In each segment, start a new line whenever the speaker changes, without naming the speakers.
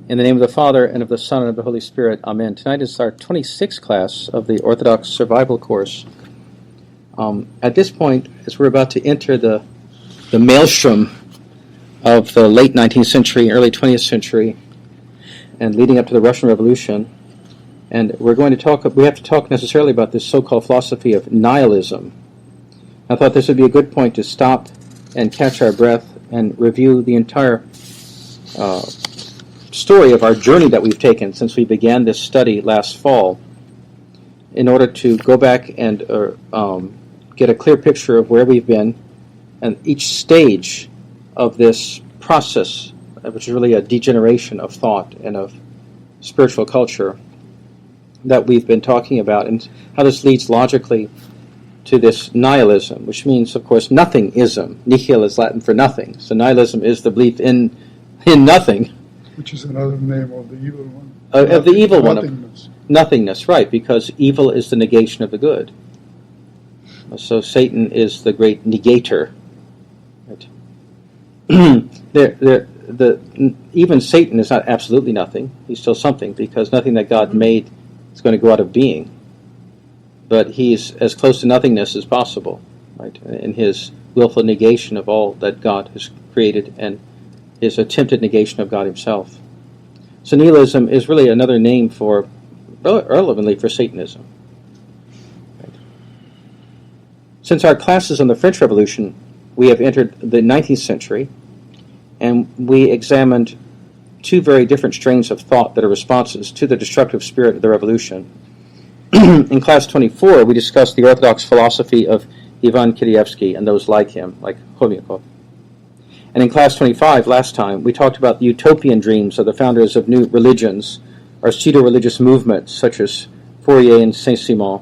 In the name of the Father, and of the Son, and of the Holy Spirit. Amen. Tonight is our 26th class of the Orthodox Survival Course. At this point, as we're about to enter the maelstrom of the late 19th century, early 20th century, and leading up to the Russian Revolution, and we have to talk necessarily about this so-called philosophy of nihilism. I thought this would be a good point to stop and catch our breath and review the entire story of our journey that we've taken since we began this study last fall, in order to go back and get a clear picture of where we've been and each stage of this process, which is really a degeneration of thought and of spiritual culture that we've been talking about, and how this leads logically to this nihilism, which means, of course, nothingism. Nihil is Latin for nothing, so nihilism is the belief in nothing.
Which is another name of the evil one.
Of the evil one.
Nothingness.
Nothingness, right, because evil is the negation of the good. So Satan is the great negator. Right? Even Satan is not absolutely nothing. He's still something, because nothing that God made is going to go out of being. But he's as close to nothingness as possible, right, in his willful negation of all that God has created and his attempted negation of God himself. So nihilism is really another name for, relevantly, for Satanism. Right. Since our classes on the French Revolution, we have entered the 19th century, and we examined two very different strains of thought that are responses to the destructive spirit of the revolution. In class 24, we discussed the Orthodox philosophy of Ivan Kirievsky and those like him, like Khomyakov. And in class 25, last time, we talked about the utopian dreams of the founders of new religions, or pseudo-religious movements, such as Fourier and Saint-Simon,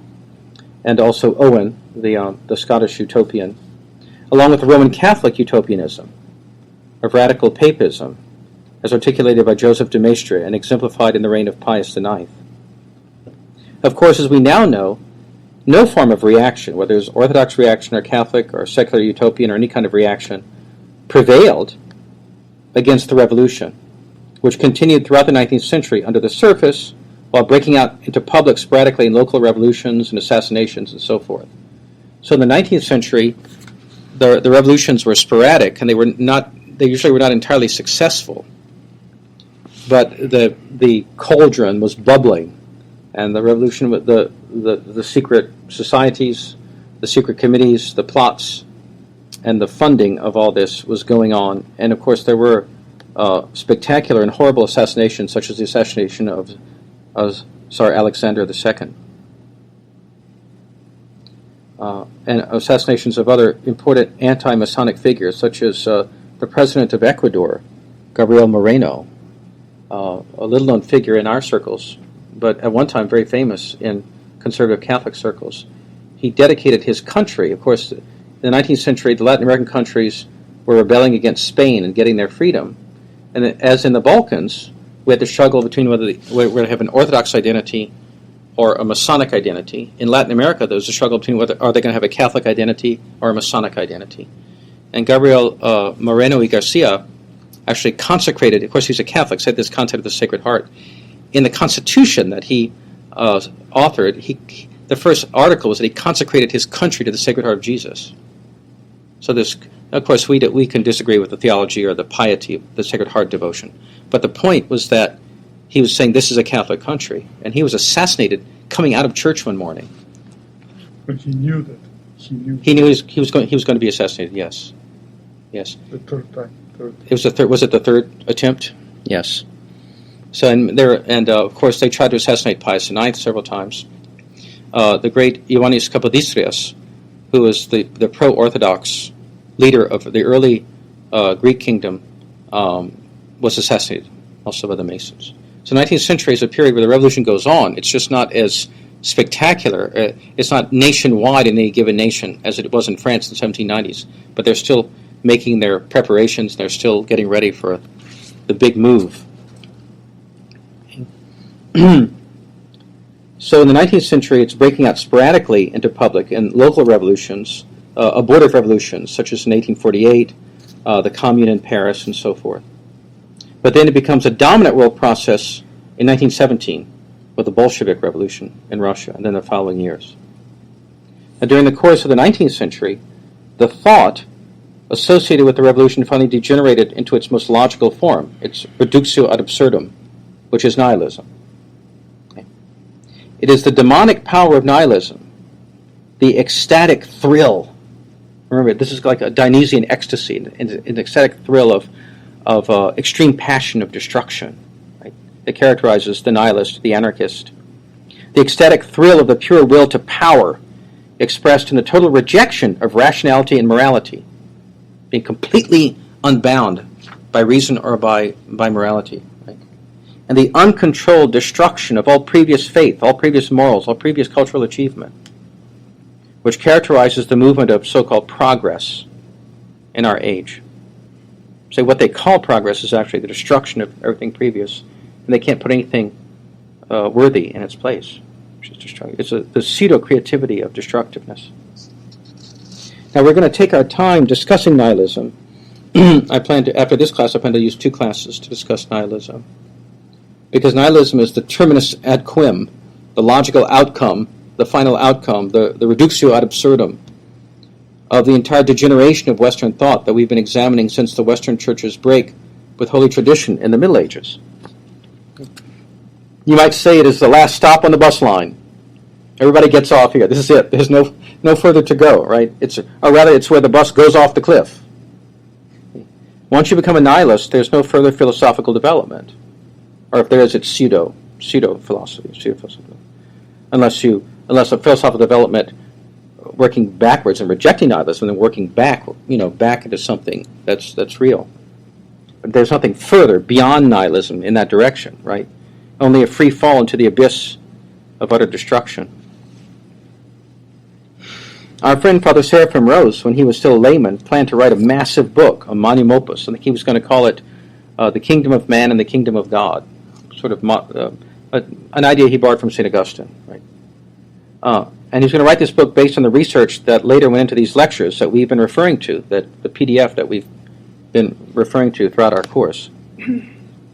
and also Owen, the Scottish utopian, along with the Roman Catholic utopianism of radical papism, as articulated by Joseph de Maistre and exemplified in the reign of Pius IX. Of course, as we now know, no form of reaction, whether it's Orthodox reaction or Catholic or secular utopian or any kind of reaction, prevailed against the revolution, which continued throughout the 19th century under the surface, while breaking out into public sporadically in local revolutions and assassinations and so forth. So in the 19th century, the revolutions were sporadic, and they usually were not entirely successful. But the cauldron was bubbling, and the revolution with the secret societies, the secret committees, the plots, and the funding of all this was going on. And of course there were spectacular and horrible assassinations, such as the assassination of Tsar Alexander II. And assassinations of other important anti-Masonic figures, such as the president of Ecuador, Gabriel Moreno, a little-known figure in our circles, but at one time very famous in conservative Catholic circles. He dedicated his country. Of course, in the 19th century, the Latin American countries were rebelling against Spain and getting their freedom. And as in the Balkans, we had to struggle between whether we're going to have an Orthodox identity or a Masonic identity. In Latin America, there was a struggle between whether are they going to have a Catholic identity or a Masonic identity. And Gabriel Moreno y Garcia actually consecrated, of course he's a Catholic, said this concept of the Sacred Heart. In the Constitution that he authored, the first article was that he consecrated his country to the Sacred Heart of Jesus. So this, of course, we can disagree with the theology or the piety of the Sacred Heart devotion. But the point was that he was saying this is a Catholic country. And he was assassinated coming out of church one morning.
But he knew that.
He knew he was going to be assassinated, yes. Yes.
The third time.
Was it the third attempt? Yes. So of course they tried to assassinate Pius IX several times. The great Ioannis Kapodistrias, who was the pro-Orthodox leader of the early Greek kingdom, was assassinated also by the Masons. So 19th century is a period where the revolution goes on. It's just not as spectacular. It's not nationwide in any given nation as it was in France in the 1790s, but they're still making their preparations. They're still getting ready for the big move. So in the 19th century, it's breaking out sporadically into public and local revolutions, abortive revolutions, such as in 1848, the Commune in Paris, and so forth. But then it becomes a dominant world process in 1917 with the Bolshevik Revolution in Russia, and then the following years. And during the course of the 19th century, the thought associated with the revolution finally degenerated into its most logical form, its reductio ad absurdum, which is nihilism. Okay. It is the demonic power of nihilism, the ecstatic thrill. Remember, this is like a Dionysian ecstasy, an ecstatic thrill of extreme passion of destruction, right, that characterizes the nihilist, the anarchist. The ecstatic thrill of the pure will to power, expressed in the total rejection of rationality and morality, being completely unbound by reason or by morality. Right? And the uncontrolled destruction of all previous faith, all previous morals, all previous cultural achievement, which characterizes the movement of so-called progress in our age. So what they call progress is actually the destruction of everything previous, and they can't put anything worthy in its place. Which is destructive. It's the pseudo-creativity of destructiveness. Now we're going to take our time discussing nihilism. After this class, I plan to use 2 classes to discuss nihilism. Because nihilism is the terminus ad quem, the logical outcome, the final outcome, the reductio ad absurdum of the entire degeneration of Western thought that we've been examining since the Western Church's break with Holy Tradition in the Middle Ages. You might say it is the last stop on the bus line. Everybody gets off here. This is it. There's no further to go, right? It's where the bus goes off the cliff. Once you become a nihilist, there's no further philosophical development. Or if there is, it's pseudo-philosophy. Unless a philosophical development working backwards and rejecting nihilism and then working back into something that's real. But there's nothing further beyond nihilism in that direction, right? Only a free fall into the abyss of utter destruction. Our friend Father Seraphim Rose, when he was still a layman, planned to write a massive book, a magnum opus. I think he was going to call it The Kingdom of Man and the Kingdom of God, sort of an idea he borrowed from St. Augustine. Right? And he's going to write this book based on the research that later went into these lectures that we've been referring to, that the PDF that we've been referring to throughout our course.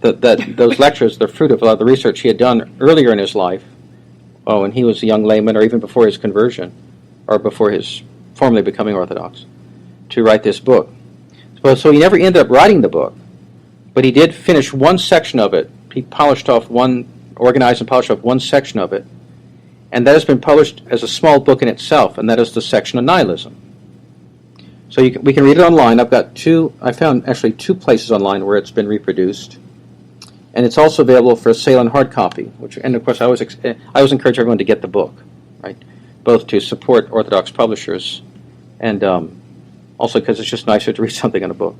That those lectures, they're fruit of a lot of the research he had done earlier in his life, when he was a young layman, or even before his conversion, or before his formally becoming Orthodox, to write this book. So he never ended up writing the book, but he did finish one section of it. He organized and polished off one section of it, and that has been published as a small book in itself, and that is the section on nihilism. So we can read it online. I found actually 2 places online where it's been reproduced. And it's also available for sale in hard copy. And of course, I always encourage everyone to get the book, right? Both to support Orthodox publishers, and also because it's just nicer to read something in a book.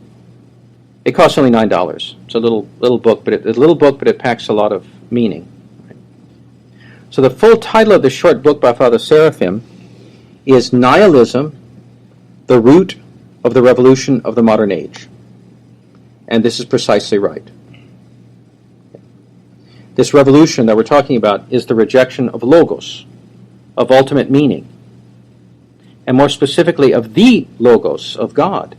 It costs only $9. It's a little book, but it packs a lot of meaning. Right? So the full title of this short book by Father Seraphim is Nihilism, the Root of the Revolution of the Modern Age. And this is precisely right. This revolution that we're talking about is the rejection of logos, of ultimate meaning, and more specifically of the logos of God,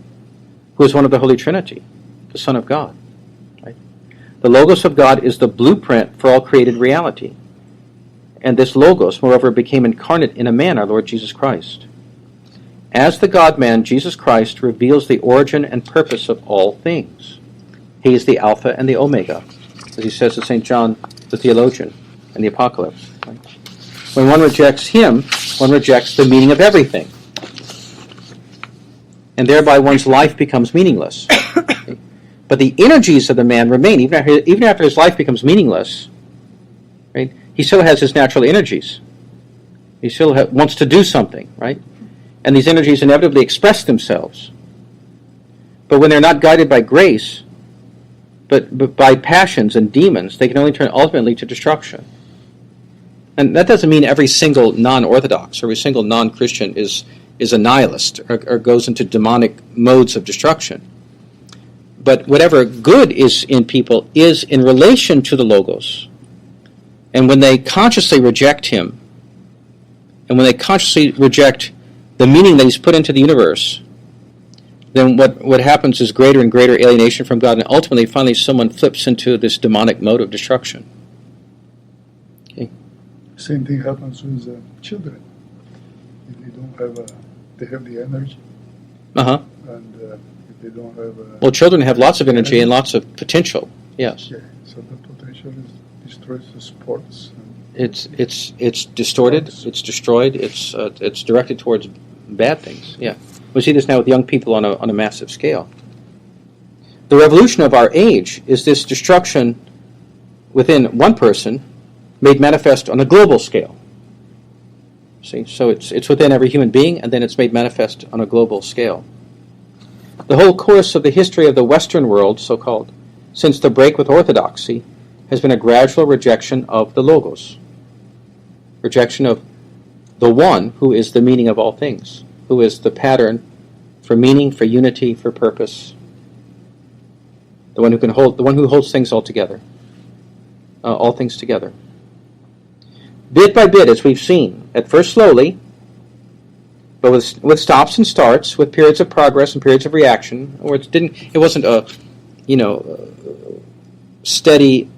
who is one of the Holy Trinity, the Son of God. Right? The logos of God is the blueprint for all created reality. And this logos, moreover, became incarnate in a man, our Lord Jesus Christ. As the God-man, Jesus Christ reveals the origin and purpose of all things. He is the Alpha and the Omega, as he says to St. John the theologian in the Apocalypse. Right? When one rejects him, one rejects the meaning of everything. And thereby one's life becomes meaningless. Okay? But the energies of the man remain. Even after his life becomes meaningless, right, he still has his natural energies. He still wants to do something, right? And these energies inevitably express themselves. But when they're not guided by grace, but by passions and demons, they can only turn ultimately to destruction. And that doesn't mean every single non-Orthodox or every single non-Christian is a nihilist or goes into demonic modes of destruction. But whatever good is in people is in relation to the Logos. And when they consciously reject him, and when they consciously reject the meaning that he's put into the universe, then what happens is greater and greater alienation from God, and ultimately, finally, someone flips into this demonic mode of destruction. Okay.
Same thing happens with children. If they don't have, they have the energy,
Uh-huh.
and if they don't have.
Well, children have lots of energy and lots of potential. Yes.
Yeah. So the potential destroys the sports.
It's distorted. It's destroyed. It's directed towards bad things. Yeah. We see this now with young people on a massive scale. The revolution of our age is this destruction within one person made manifest on a global scale. See, so it's within every human being, and then it's made manifest on a global scale. The whole course of the history of the Western world, so-called, since the break with Orthodoxy, has been a gradual rejection of the Logos, rejection of the One who is the meaning of all things, who is the pattern for meaning, for unity, for purpose, the one who holds things all together, all things together. Bit by bit, as we've seen, at first slowly, but with stops and starts, with periods of progress and periods of reaction, or it wasn't a steady,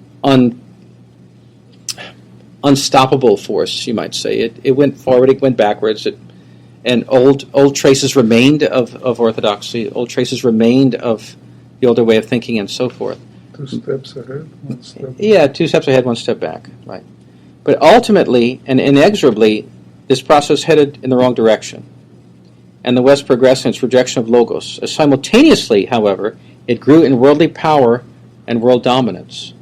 unstoppable force, you might say. It went forward, it went backwards, and old traces remained of orthodoxy, old traces remained of the older way of thinking, and so forth.
2 steps ahead, 1 step back.
Yeah, 2 steps ahead, 1 step back, right. But ultimately and inexorably, this process headed in the wrong direction, and the West progressed in its rejection of Logos. Simultaneously, however, it grew in worldly power and world dominance.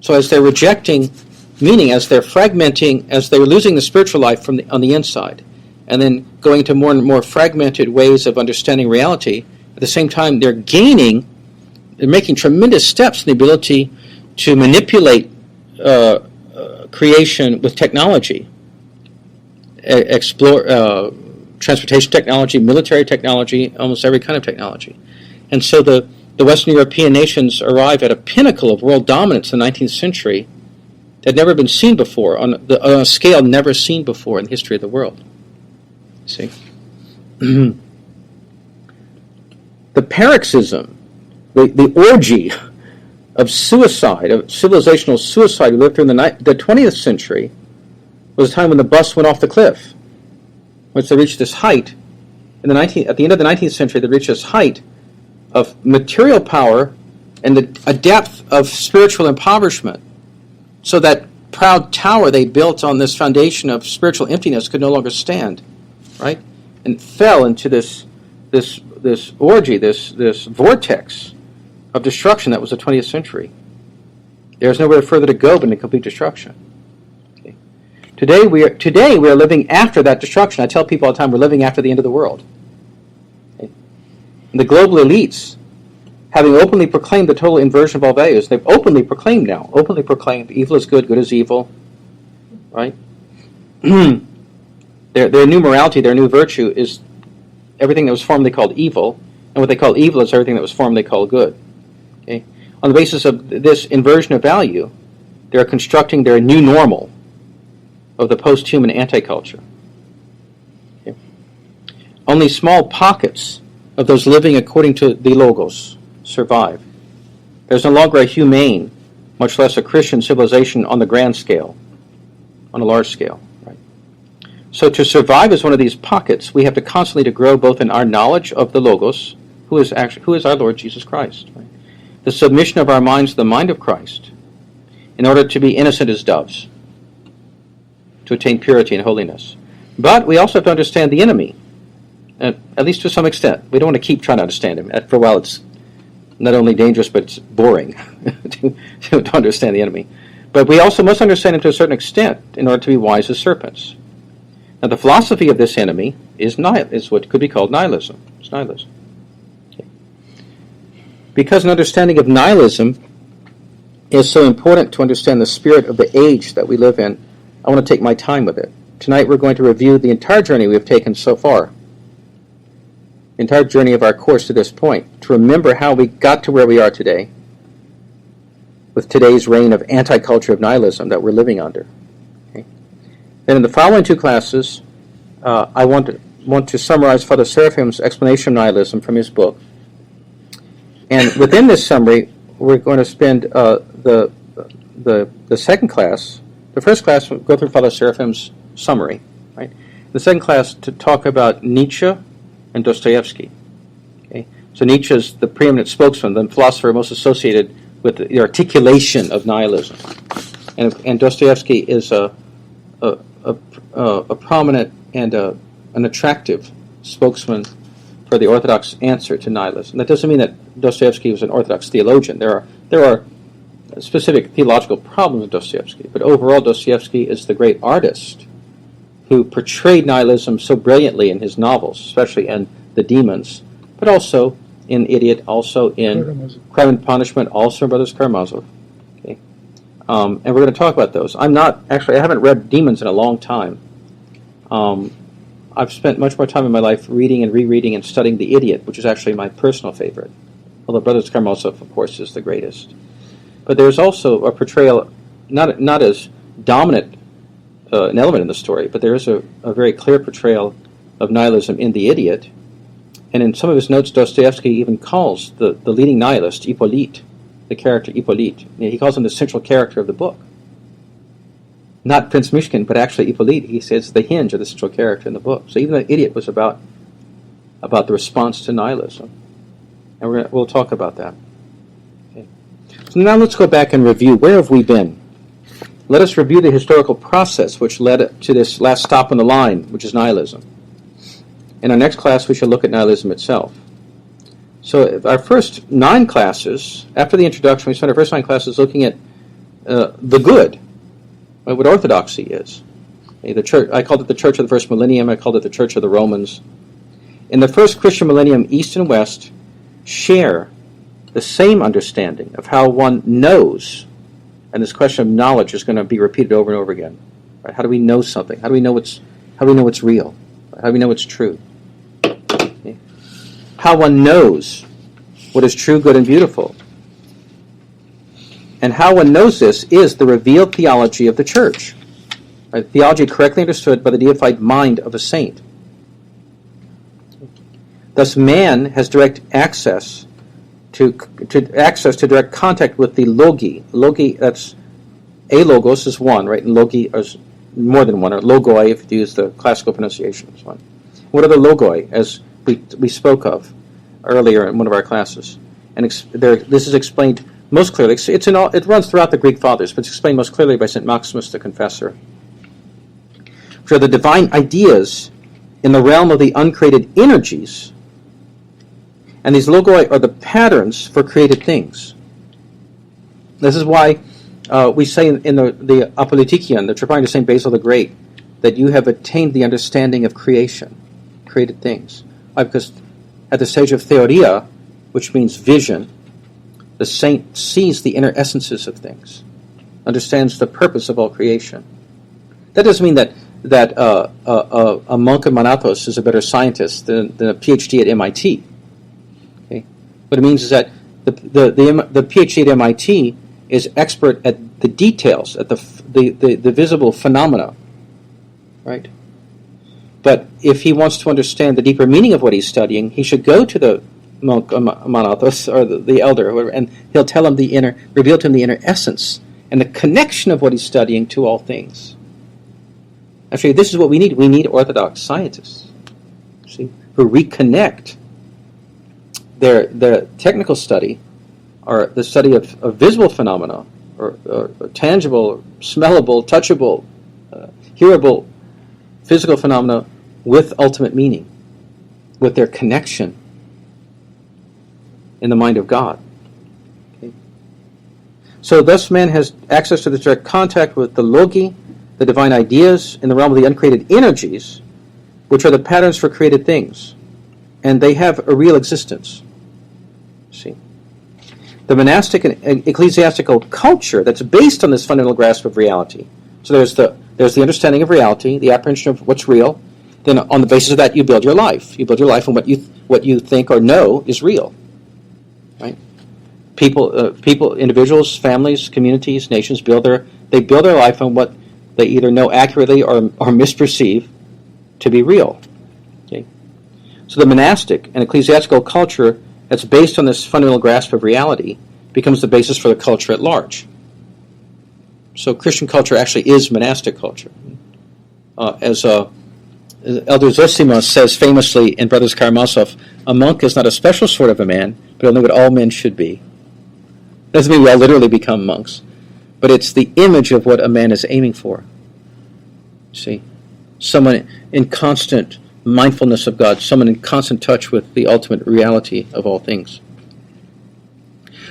So as they're rejecting meaning, as they're fragmenting, as they're losing the spiritual life on the inside, and then going to more and more fragmented ways of understanding reality, at the same time they're making tremendous steps in the ability to manipulate creation with technology, explore transportation technology, military technology, almost every kind of technology. And so the Western European nations arrive at a pinnacle of world dominance in the 19th century that had never been seen before, on a scale never seen before in the history of the world. See? The paroxysm, the orgy of suicide, of civilizational suicide we lived through in the 20th century, was a time when the bus went off the cliff. Once they reached this height, at the end of the 19th century, they reached this height of material power and a depth of spiritual impoverishment, so that proud tower they built on this foundation of spiritual emptiness could no longer stand, right? And fell into this orgy, this vortex of destruction that was the 20th century. There's nowhere further to go but in complete destruction. Okay. Today we are living after that destruction. I tell people all the time we're living after the end of the world. Okay. And the global elites, having openly proclaimed the total inversion of all values, they've openly proclaimed evil is good, good is evil, right? Their new morality, their new virtue is everything that was formerly called evil, and what they call evil is everything that was formerly called good. Okay? On the basis of this inversion of value, they're constructing their new normal of the post-human anti-culture. Okay? Only small pockets of those living according to the Logos survive. There's no longer a humane, much less a Christian civilization on the grand scale, on a large scale. Right? So to survive as one of these pockets, we have to constantly to grow both in our knowledge of the Logos, who is our Lord Jesus Christ, right? The submission of our minds to the mind of Christ, in order to be innocent as doves, to attain purity and holiness. But we also have to understand the enemy, at least to some extent. We don't want to keep trying to understand him. For a while it's not only dangerous, but it's boring to understand the enemy. But we also must understand him to a certain extent in order to be wise as serpents. Now, the philosophy of this enemy is what could be called nihilism. It's nihilism. Okay. Because an understanding of nihilism is so important to understand the spirit of the age that we live in, I want to take my time with it. Tonight we're going to review the entire journey we have taken so far, the entire journey of our course to this point, to remember how we got to where we are today, with today's reign of anti-culture of nihilism that we're living under. Okay? And in the following 2 classes, I want want to summarize Father Seraphim's explanation of nihilism from his book. And within this summary, we're going to spend the second class. The first class will go through Father Seraphim's summary, right? The second class to talk about Nietzsche and Dostoevsky. Okay, so Nietzsche is the preeminent spokesman, the philosopher most associated with the articulation of nihilism, and Dostoevsky is a prominent and an attractive spokesman for the Orthodox answer to nihilism. That doesn't mean that Dostoevsky was an Orthodox theologian. There are specific theological problems with Dostoevsky, but overall Dostoevsky is the great artist who portrayed nihilism so brilliantly in his novels, especially in The Demons, but also in Idiot, also in Crime and Punishment, also in Brothers Karamazov. Okay, and we're going to talk about those. I haven't read Demons in a long time. I've spent much more time in my life reading and rereading and studying The Idiot, which is actually my personal favorite, although Brothers Karamazov, of course, is the greatest. But there's also a portrayal, not as dominant an element in the story, but there is a very clear portrayal of nihilism in The Idiot. And in some of his notes, Dostoevsky even calls the leading nihilist, Hippolyte, the character Hippolyte. He calls him the central character of the book. Not Prince Mishkin, but actually Hippolyte. He says the hinge of the central character in the book. So even The Idiot was about the response to nihilism. And we'll talk about that. Okay. So now let's go back and review. Where have we been? Let us review the historical process which led to this last stop on the line, which is nihilism. In our next class, we shall look at nihilism itself. So our first 9 classes, after the introduction, we spent our first 9 classes looking at the good, what orthodoxy is. The church, I called it the Church of the First Millennium. I called it the Church of the Romans. In the first Christian millennium, East and West share the same understanding of how one knows, and this question of knowledge is going to be repeated over and over again. Right? How do we know something? How do we know what's real? How do we know what's true? Okay. How one knows what is true, good, and beautiful. And how one knows this is the revealed theology of the Church. Right? Theology correctly understood by the deified mind of a saint. Thus, man has direct access to direct contact with the logi. Logi, that's a logos is one, right? And logi is more than one, or logoi if you use the classical pronunciation. Is one. What are the logoi, as we spoke of earlier in one of our classes? And this is explained most clearly. It runs throughout the Greek Fathers, but it's explained most clearly by St. Maximus the Confessor. Which are the divine ideas in the realm of the uncreated energies. And these logoi are the patterns for created things. This is why we say in the Apolitikion, the Triptych of St. Basil the Great, that you have attained the understanding of creation, created things. Why? Because at the stage of theoria, which means vision, the saint sees the inner essences of things, understands the purpose of all creation. That doesn't mean that a monk in Manatos is a better scientist than a PhD at MIT. Okay? What it means is that the PhD at MIT is expert at the details, at the visible phenomena, right? But if he wants to understand the deeper meaning of what he's studying, he should go to the monk Manatos or the elder, or whatever, and he'll tell him reveal to him the inner essence and the connection of what he's studying to all things. Actually, this is what we need. We need Orthodox scientists, see, who reconnect their technical study, or the study of visible phenomena, or tangible, smellable, touchable, hearable, physical phenomena with ultimate meaning, with their connection in the mind of God. Okay? So thus man has access to the direct contact with the logi, the divine ideas in the realm of the uncreated energies, which are the patterns for created things. And they have a real existence. See? The monastic and ecclesiastical culture that's based on this fundamental grasp of reality. So there's the understanding of reality, the apprehension of what's real. Then on the basis of that, you build your life. You build your life on what you think or know is real. Right? People, individuals, families, communities, nations build their life on what they either know accurately or misperceive to be real. Okay? So the monastic and ecclesiastical culture that's based on this fundamental grasp of reality becomes the basis for the culture at large. So Christian culture actually is monastic culture. As Elder Zosima says famously in Brothers Karamazov, a monk is not a special sort of a man, but only what all men should be. Doesn't mean we all literally become monks, but it's the image of what a man is aiming for. See? Someone in constant mindfulness of God, someone in constant touch with the ultimate reality of all things.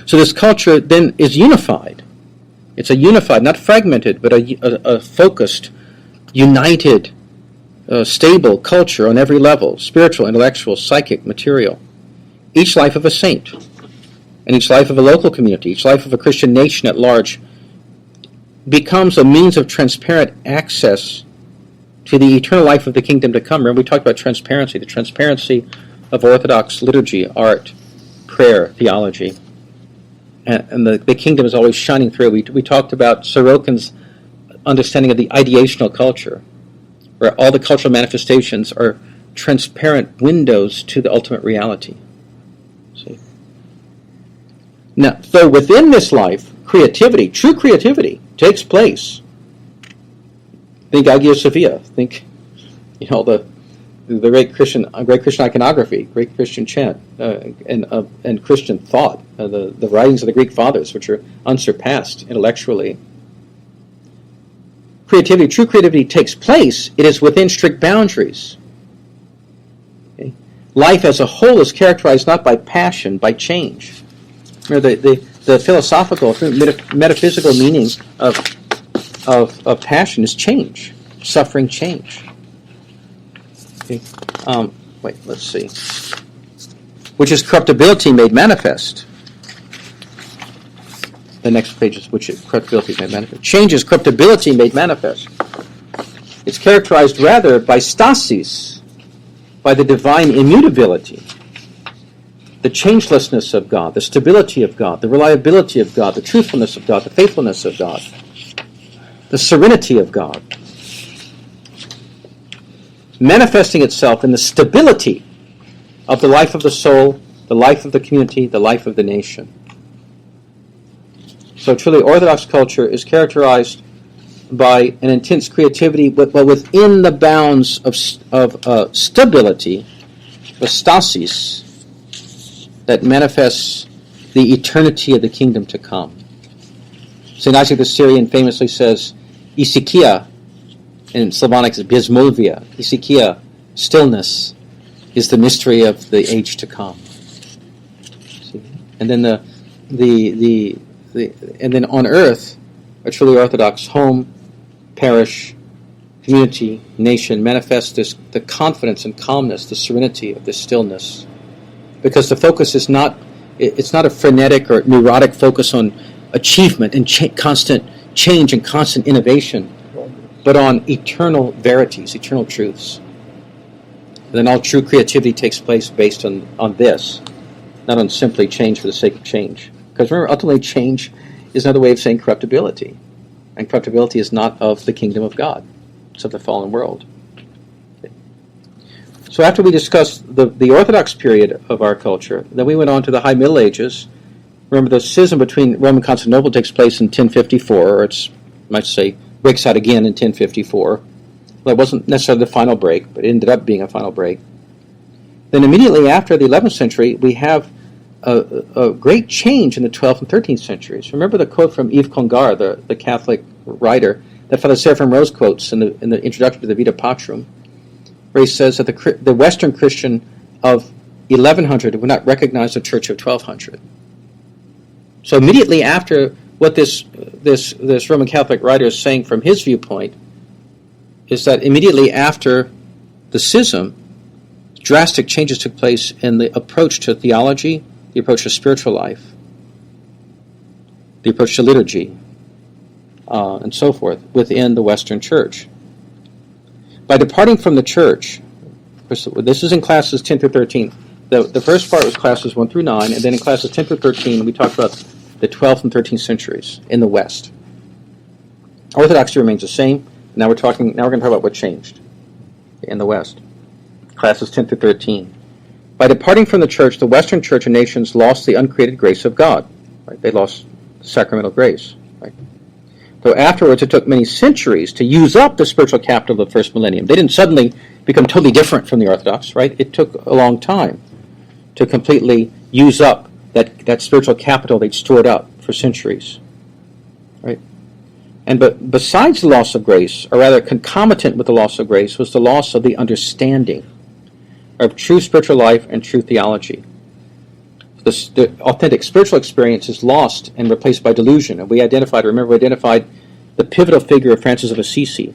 So this culture then is unified. It's a unified, not fragmented, but a focused, united, stable culture on every level, spiritual, intellectual, psychic, material. Each life of a saint, and each life of a local community, each life of a Christian nation at large, becomes a means of transparent access to the eternal life of the kingdom to come. Remember, we talked about transparency, the transparency of Orthodox liturgy, art, prayer, theology. And the kingdom is always shining through. We talked about Sorokin's understanding of the ideational culture, where all the cultural manifestations are transparent windows to the ultimate reality. See? Now, so within this life, creativity, true creativity, takes place. Think Hagia Sophia. Think, the great Christian iconography, great Christian chant, and Christian thought, the writings of the Greek fathers, which are unsurpassed intellectually. Creativity, true creativity takes place. It is within strict boundaries. Okay? Life as a whole is characterized not by passion, by change. Remember, the philosophical, metaphysical meaning of passion is change, suffering change. Okay. Let's see. Which is corruptibility made manifest. The next page is which is corruptibility made manifest. Change is corruptibility made manifest. It's characterized rather by stasis, by the divine immutability, the changelessness of God, the stability of God, the reliability of God, the truthfulness of God, the faithfulness of God, the serenity of God, manifesting itself in the stability of the life of the soul, the life of the community, the life of the nation. So truly, Orthodox culture is characterized by an intense creativity, but within the bounds of stability, the stasis, that manifests the eternity of the kingdom to come. St. Isaac the Syrian famously says, Isikia, in Slavonic is Bismovia. Isikia, stillness, is the mystery of the age to come. See? And then and then on earth, a truly Orthodox home, parish, community, nation manifests the confidence and calmness, the serenity of this stillness. Because the focus is it's not a frenetic or neurotic focus on achievement and constant change and constant innovation, but on eternal verities, eternal truths. And then all true creativity takes place based on this, not on simply change for the sake of change. Because remember, ultimately change is another way of saying corruptibility. And corruptibility is not of the kingdom of God. It's of the fallen world. So after we discussed the Orthodox period of our culture, then we went on to the High Middle Ages. Remember, the schism between Rome and Constantinople takes place in 1054, or it's, I might say, breaks out again in 1054. Well, it wasn't necessarily the final break, but it ended up being a final break. Then immediately after the 11th century, we have a great change in the 12th and 13th centuries. Remember the quote from Yves Congar, the Catholic writer, that Father Seraphim Rose quotes in the introduction to the Vita Patrum, where he says that the Western Christian of 1100 would not recognize the Church of 1200. So immediately after what this Roman Catholic writer is saying from his viewpoint is that immediately after the schism, drastic changes took place in the approach to theology, the approach to spiritual life, the approach to liturgy, and so forth within the Western Church. By departing from the Church, this is in classes 10 through 13. The first part was classes 1 through 9, and then in classes 10 through 13, we talked about the 12th and 13th centuries in the West. Orthodoxy remains the same. Now we're going to talk about what changed in the West. Classes 10 through 13. By departing from the church, the Western church and nations lost the uncreated grace of God. Right? They lost sacramental grace. Right? So afterwards, it took many centuries to use up the spiritual capital of the first millennium. They didn't suddenly become totally different from the Orthodox, right? It took a long time to completely use up that spiritual capital they'd stored up for centuries, right? But besides the loss of grace, or rather concomitant with the loss of grace, was the loss of the understanding of true spiritual life and true theology. The authentic spiritual experience is lost and replaced by delusion. And we identified the pivotal figure of Francis of Assisi,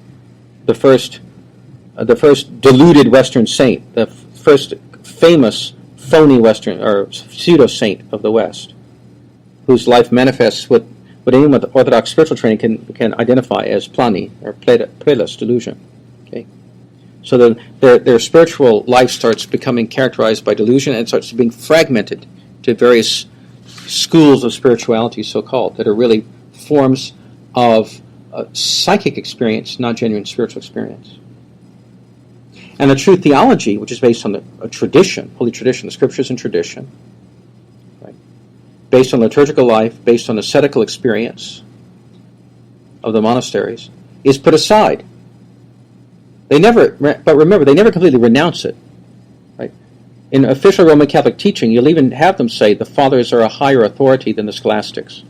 the first deluded Western saint, the first famous phony Western or pseudo saint of the West, whose life manifests what anyone with Orthodox spiritual training can identify as plani or prelas, delusion. Okay, so their spiritual life starts becoming characterized by delusion and starts being fragmented to various schools of spirituality, so-called, that are really forms of psychic experience, not genuine spiritual experience. And the true theology, which is based on a tradition, holy tradition, the scriptures and tradition, right, based on liturgical life, based on ascetical experience of the monasteries, is put aside. But remember, they never completely renounce it. In official Roman Catholic teaching, you'll even have them say the fathers are a higher authority than the scholastics.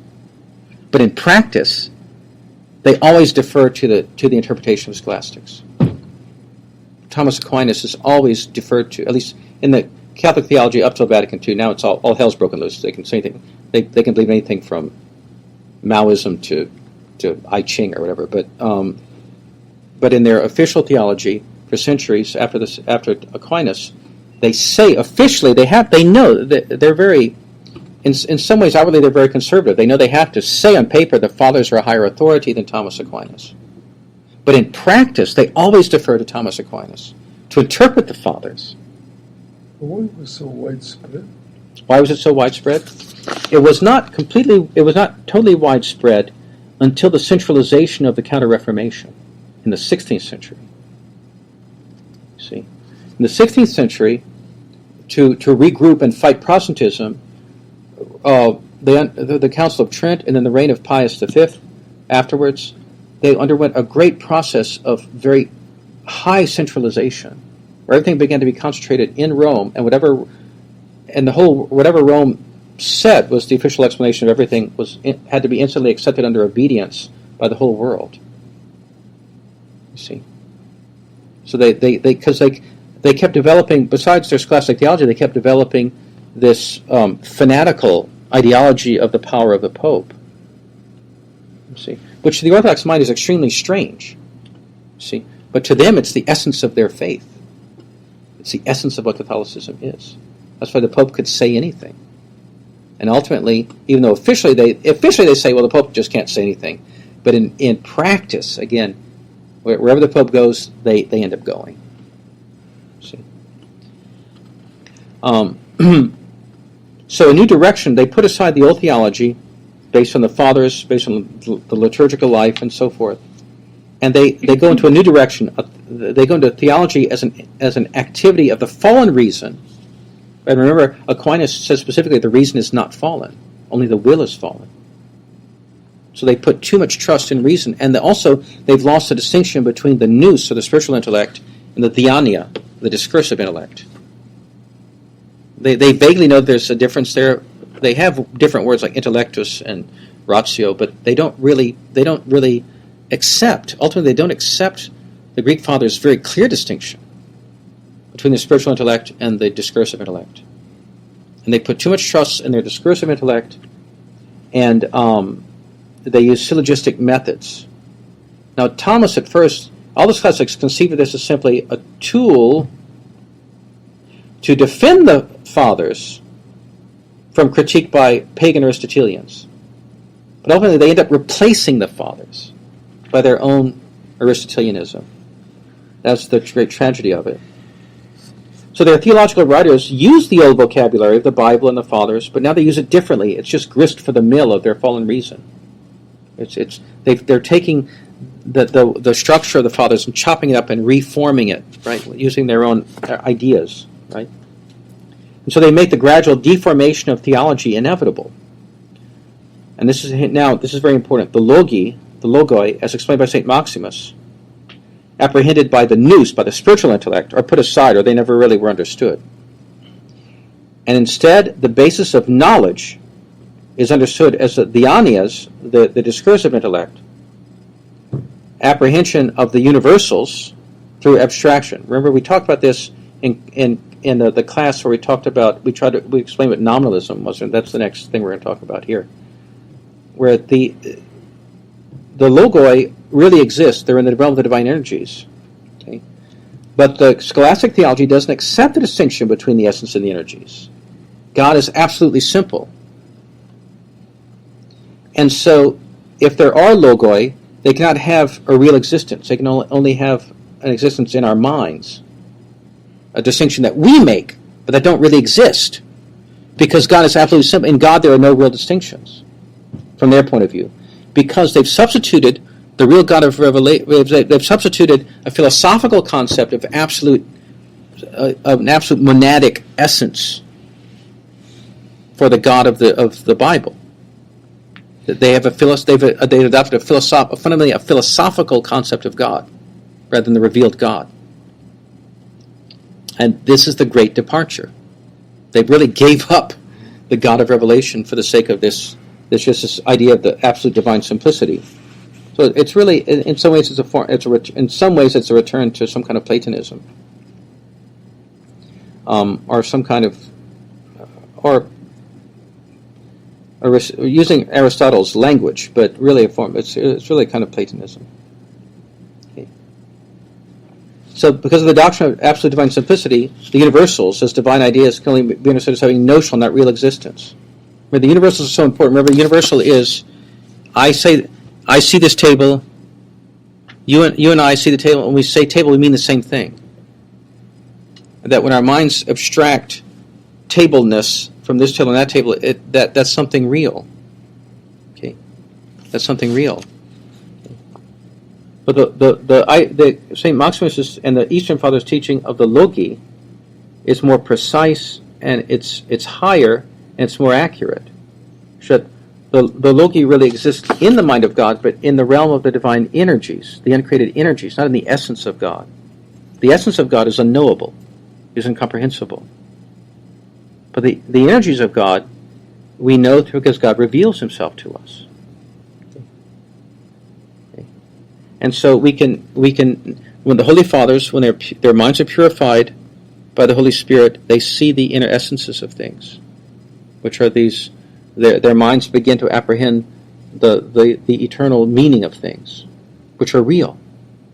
But in practice, they always defer to the interpretation of the scholastics. Thomas Aquinas is always deferred to, at least in the Catholic theology up till Vatican II. Now it's all hell's broken loose. They can say anything. They can believe anything from Maoism to I Ching or whatever. But in their official theology for centuries after Aquinas, they say officially they know that they're very, in some ways outwardly they're very conservative. They know they have to say on paper the fathers are a higher authority than Thomas Aquinas. But in practice, they always defer to Thomas Aquinas to interpret the fathers.
Why was it so widespread?
Why was it so widespread? It was not totally widespread until the centralization of the Counter-Reformation in the 16th century. See, in the 16th century, to regroup and fight Protestantism, the Council of Trent and then the reign of Pius V afterwards, they underwent a great process of very high centralization, where everything began to be concentrated in Rome, and whatever Rome said was the official explanation of everything had to be instantly accepted under obedience by the whole world. You see, so they kept developing, besides their scholastic theology, they kept developing this fanatical ideology of the power of the Pope. You see, which to the Orthodox mind is extremely strange. You see, but to them it's the essence of their faith. It's the essence of what Catholicism is. That's why the Pope could say anything. And ultimately, even though officially they say, well, the Pope just can't say anything, but in practice, again, wherever the Pope goes, they end up going. See. So a new direction, they put aside the old theology based on the fathers, based on the liturgical life and so forth, and they go into a new direction. They go into theology as an activity of the fallen reason. And remember, Aquinas says specifically the reason is not fallen, only the will is fallen. So they put too much trust in reason, and also they've lost the distinction between the nous, or the spiritual intellect, and the theania, the discursive intellect. They vaguely know there's a difference there. They have different words like intellectus and ratio, but they don't really accept. Ultimately, they don't accept the Greek fathers' very clear distinction between the spiritual intellect and the discursive intellect. And they put too much trust in their discursive intellect, and they use syllogistic methods. Now, Thomas, at first, all the classics conceived of this as simply a tool to defend the fathers from critique by pagan Aristotelians. But ultimately, they end up replacing the fathers by their own Aristotelianism. That's the great tragedy of it. So their theological writers use the old vocabulary of the Bible and the fathers, but now they use it differently. It's just grist for the mill of their fallen reason. They're taking the structure of the fathers and chopping it up and reforming it, right, using their own ideas, right. And so they make the gradual deformation of theology inevitable. And this is very important. The logoi, as explained by St. Maximus, apprehended by the nous, by the spiritual intellect, are put aside, or they never really were understood. And instead, the basis of knowledge is understood as the dianias, the discursive intellect, apprehension of the universals through abstraction. Remember, we talked about this in the class where we talked about, we explained what nominalism was, and that's the next thing we're going to talk about here, where the logoi really exist. They're in the realm of the divine energies. Okay? But the scholastic theology doesn't accept the distinction between the essence and the energies. God is absolutely simple. And so, if there are logoi, they cannot have a real existence. They can only have an existence in our minds. A distinction that we make, but that don't really exist. Because God is absolutely simple. In God, there are no real distinctions, from their point of view. Because they've substituted the real God of revelation, they've substituted a philosophical concept of an absolute monadic essence for the God of the Bible. They've adopted fundamentally a philosophical concept of God rather than the revealed God. And this is the great departure. They really gave up the God of revelation for the sake of this idea of the absolute divine simplicity. So it's really, in some ways, it's a return to some kind of Platonism, or some kind of, or using Aristotle's language, but really it's really kind of Platonism. Okay. So because of the doctrine of absolute divine simplicity, the universals as divine ideas can only be understood as having notional, not real existence. Remember, the universals are so important. Remember, the universal is, I see this table, you and I see the table, and when we say table, we mean the same thing. That when our minds abstract tableness from this table and that table, that's something real. Okay, that's something real. But the Saint Maximus and the Eastern Fathers' teaching of the logi is more precise, and it's higher and it's more accurate. So the logi really exists in the mind of God, but in the realm of the divine energies, the uncreated energies, not in the essence of God. The essence of God is unknowable, is incomprehensible. But the energies of God, we know because God reveals himself to us. Okay. And so we can, when the Holy Fathers, when their minds are purified by the Holy Spirit, they see the inner essences of things, which are these, their minds begin to apprehend the eternal meaning of things, which are real,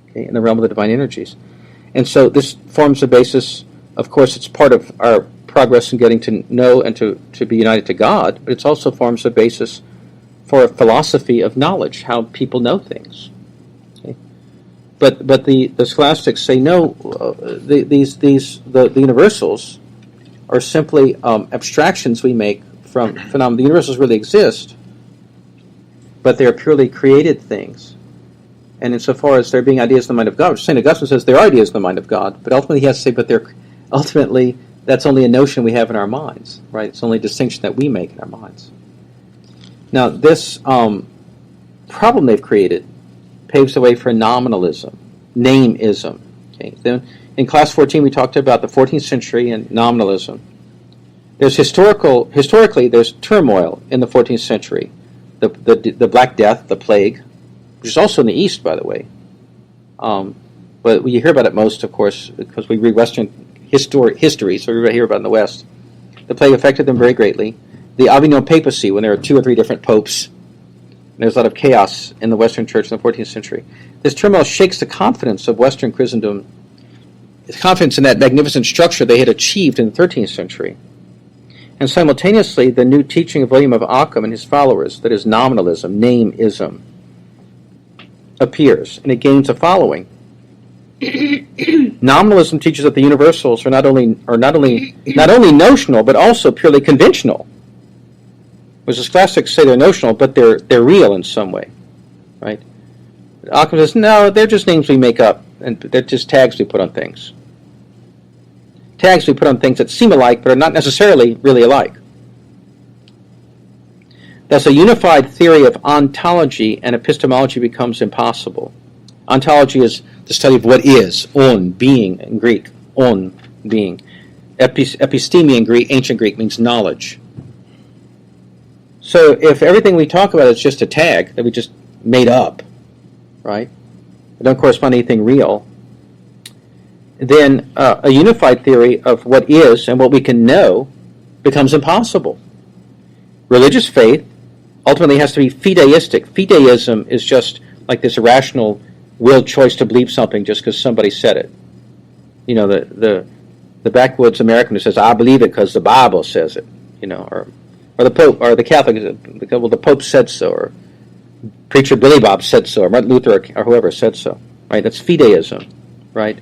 okay, in the realm of the divine energies. And so this forms the basis, of course, it's part of our progress in getting to know and to be united to God, but it also forms the basis for a philosophy of knowledge, how people know things. Okay? But the scholastics say no, the universals are simply abstractions we make from phenomena. The universals really exist, but they are purely created things. And insofar as there being ideas in the mind of God, which St. Augustine says there are ideas in the mind of God, but ultimately he has to say, but they're ultimately, that's only a notion we have in our minds, right? It's only a distinction that we make in our minds. Now, this problem they've created paves the way for nominalism, nameism. Okay? Then in class 14, we talked about the 14th century and nominalism. There's historically, there's turmoil in the 14th century. The Black Death, the plague, which is also in the East, by the way. But you hear about it most, of course, because we read Western history, so we hear about it in the West. The plague affected them very greatly. The Avignon papacy, when there were 2 or 3 different popes, and there's a lot of chaos in the Western Church in the 14th century. This turmoil shakes the confidence of Western Christendom, its confidence in that magnificent structure they had achieved in the 13th century. And simultaneously, the new teaching of William of Ockham and his followers, that is nominalism, nameism, appears, and it gains a following. Nominalism teaches that the universals are not only notional, but also purely conventional. Whereas the scholastics say they're notional, but they're real in some way, right? Occam says, no, they're just names we make up, and they're just tags we put on things. tags we put on things that seem alike but are not necessarily really alike. Thus, a unified theory of ontology and epistemology becomes impossible. Ontology is the study of what is, on, being in Greek, on, being. Episteme in Greek, ancient Greek, means knowledge. So if everything we talk about is just a tag that we just made up, right, it don't correspond to anything real, then a unified theory of what is and what we can know becomes impossible. Religious faith ultimately has to be fideistic. Fideism is just like this irrational willed choice to believe something just because somebody said it. You know, the backwoods American who says, I believe it because the Bible says it, you know, or the Pope, or the Catholic, well, the Pope said so, or preacher Billy Bob said so, or Martin Luther, or whoever said so, right? That's fideism, right?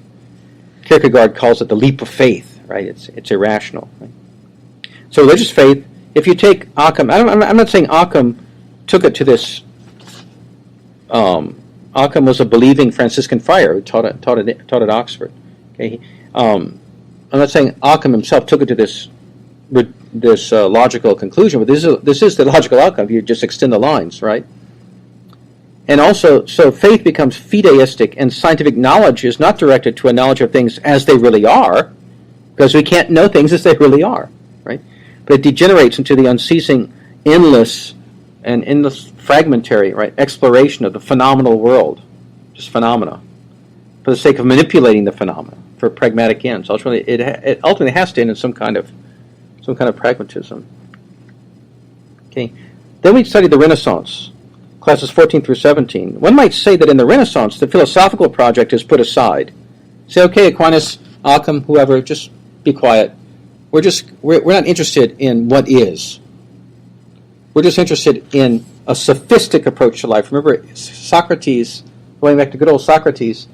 Kierkegaard calls it the leap of faith, right? It's irrational. Right? So religious faith, if you take Occam, I'm not saying Occam took it to this. Occam was a believing Franciscan friar who taught at Oxford. Okay, I'm not saying Occam himself took it to this logical conclusion, but this is the logical outcome if you just extend the lines, right? And also, so faith becomes fideistic, and scientific knowledge is not directed to a knowledge of things as they really are, because we can't know things as they really are, right? But it degenerates into the unceasing, endless fragmentary, right, exploration of the phenomenal world, just phenomena, for the sake of manipulating the phenomena for pragmatic ends. Ultimately, it ultimately has to end in some kind of pragmatism. Okay, then we study the Renaissance, classes 14 through 17. One might say that in the Renaissance, the philosophical project is put aside. Say, okay, Aquinas, Occam, whoever, just be quiet. We're not interested in what is. We're just interested in a sophistic approach to life. Remember, Socrates, going back to good old Socrates,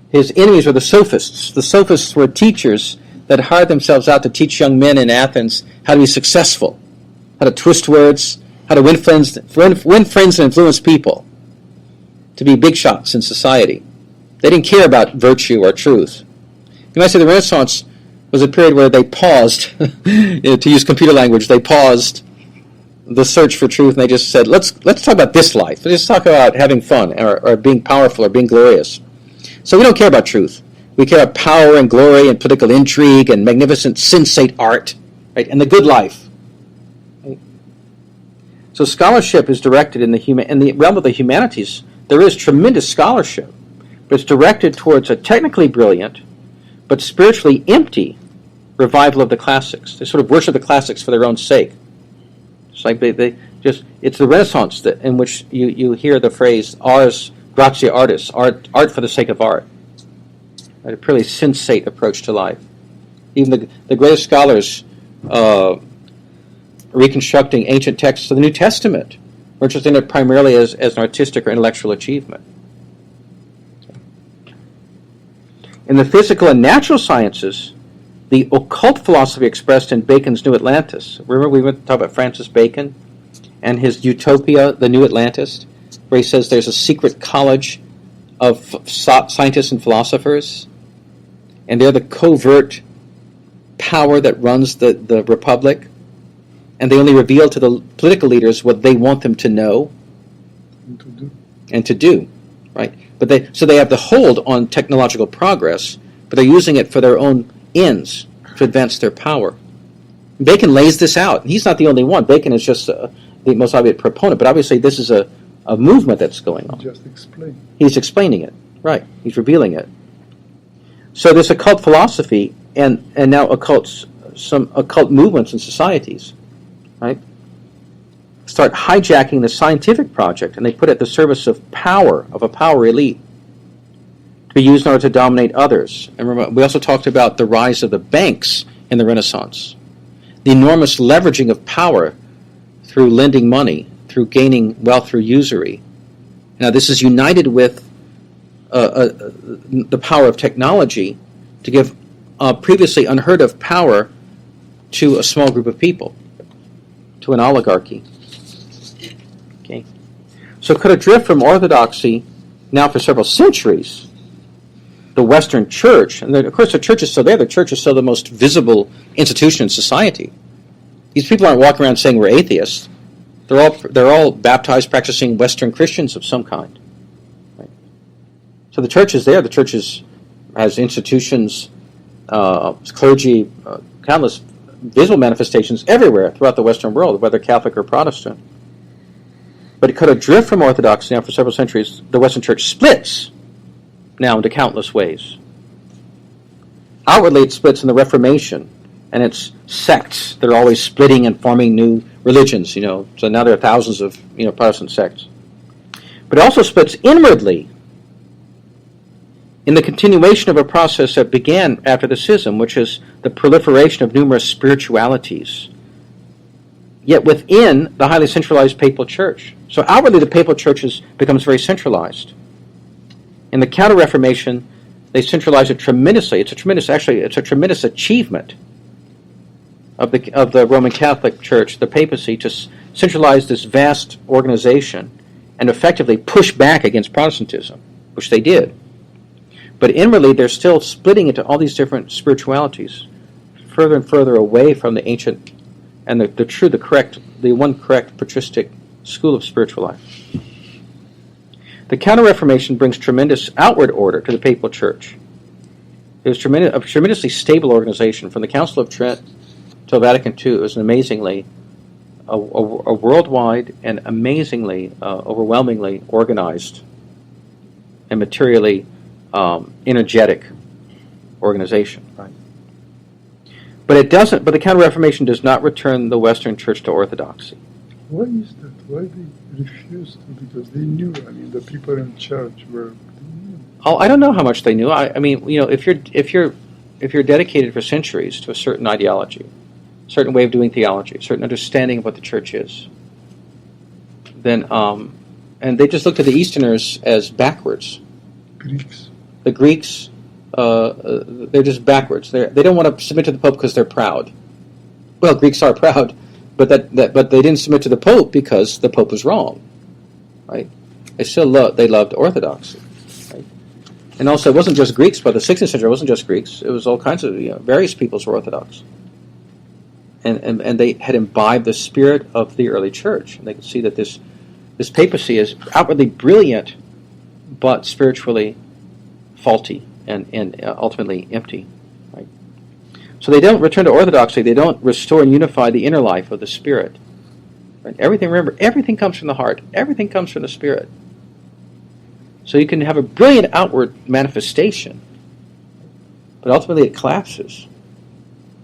his enemies were the sophists. The sophists were teachers that hired themselves out to teach young men in Athens how to be successful, how to twist words, how to win friends and influence people, to be big shots in society. They didn't care about virtue or truth. You might say the Renaissance was a period where they paused, to use computer language, they paused the search for truth, and they just said, let's talk about this life. Let's talk about having fun, or being powerful, or being glorious. So we don't care about truth. We care about power and glory and political intrigue and magnificent sensate art, right? And the good life. Right? So scholarship is directed in the realm of the humanities. There is tremendous scholarship, but it's directed towards a technically brilliant but spiritually empty revival of the classics. They sort of worship the classics for their own sake. It's like it's the Renaissance in which you hear the phrase ars gratia artis, art for the sake of art. A purely sensate approach to life. Even the greatest scholars reconstructing ancient texts of the New Testament were interested in it primarily as an artistic or intellectual achievement. In the physical and natural sciences, the occult philosophy expressed in Bacon's New Atlantis. Remember we went to talk about Francis Bacon and his Utopia, the New Atlantis, where he says there's a secret college of scientists and philosophers, and they're the covert power that runs the republic, and they only reveal to the political leaders what they want them to know and to do, right? But they have the hold on technological progress, but they're using it for their own ends to advance their power. Bacon lays this out. He's not the only one. Bacon is just the most obvious proponent, but obviously this is a movement that's going on.
Just explain.
He's explaining it, right? He's revealing it. So this occult philosophy and now some occult movements in societies, right, start hijacking the scientific project, and they put it at the service of a power elite, to be used in order to dominate others. And remember, we also talked about the rise of the banks in the Renaissance, the enormous leveraging of power through lending money, through gaining wealth through usury. Now this is united with the power of technology to give previously unheard of power to a small group of people, to an oligarchy. Okay, so could a drift from orthodoxy now for several centuries the Western church, and of course the church is still there, the church is still the most visible institution in society. These people aren't walking around saying we're atheists. They're all baptized, practicing Western Christians of some kind. Right? So the church is there. The church has institutions, clergy, countless visible manifestations everywhere throughout the Western world, whether Catholic or Protestant. But it could have drifted from Orthodoxy now for several centuries. The Western Church splits now into countless ways. Outwardly, it splits in the Reformation, and it's sects. They're always splitting and forming new religions, So now there are thousands of, Protestant sects. But it also splits inwardly in the continuation of a process that began after the schism, which is the proliferation of numerous spiritualities, yet within the highly centralized papal church. So outwardly, the papal church becomes very centralized. In the Counter-Reformation, they centralize it tremendously. It's a tremendous achievement of the Roman Catholic Church, the papacy, to centralize this vast organization and effectively push back against Protestantism, which they did. But inwardly, they're still splitting into all these different spiritualities, further and further away from the ancient and the one correct patristic school of spiritual life. The Counter-Reformation brings tremendous outward order to the papal church. It was a tremendously stable organization. From the Council of Trent till Vatican II, it was an amazingly, a worldwide and amazingly, overwhelmingly organized and materially energetic organization. Right? But the Counter-Reformation does not return the Western Church to Orthodoxy.
Why is that? Why they refused to? Because they knew. The people in charge were.
Oh, I don't know how much they knew. If you're dedicated for centuries to a certain ideology, a certain way of doing theology, a certain understanding of what the church is, then and they just looked at the Easterners as backwards.
Greeks.
The Greeks, they're just backwards. They don't want to submit to the Pope because they're proud. Well, Greeks are proud. But but they didn't submit to the Pope because the Pope was wrong, right? They loved Orthodoxy, right? And also, it wasn't just Greeks. By the 16th century, it wasn't just Greeks. It was all kinds of various peoples were Orthodox, and they had imbibed the spirit of the early church. And they could see that this papacy is outwardly brilliant, but spiritually faulty and ultimately empty. So they don't return to orthodoxy. They don't restore and unify the inner life of the spirit. Right? Everything comes from the heart. Everything comes from the spirit. So you can have a brilliant outward manifestation, but ultimately it collapses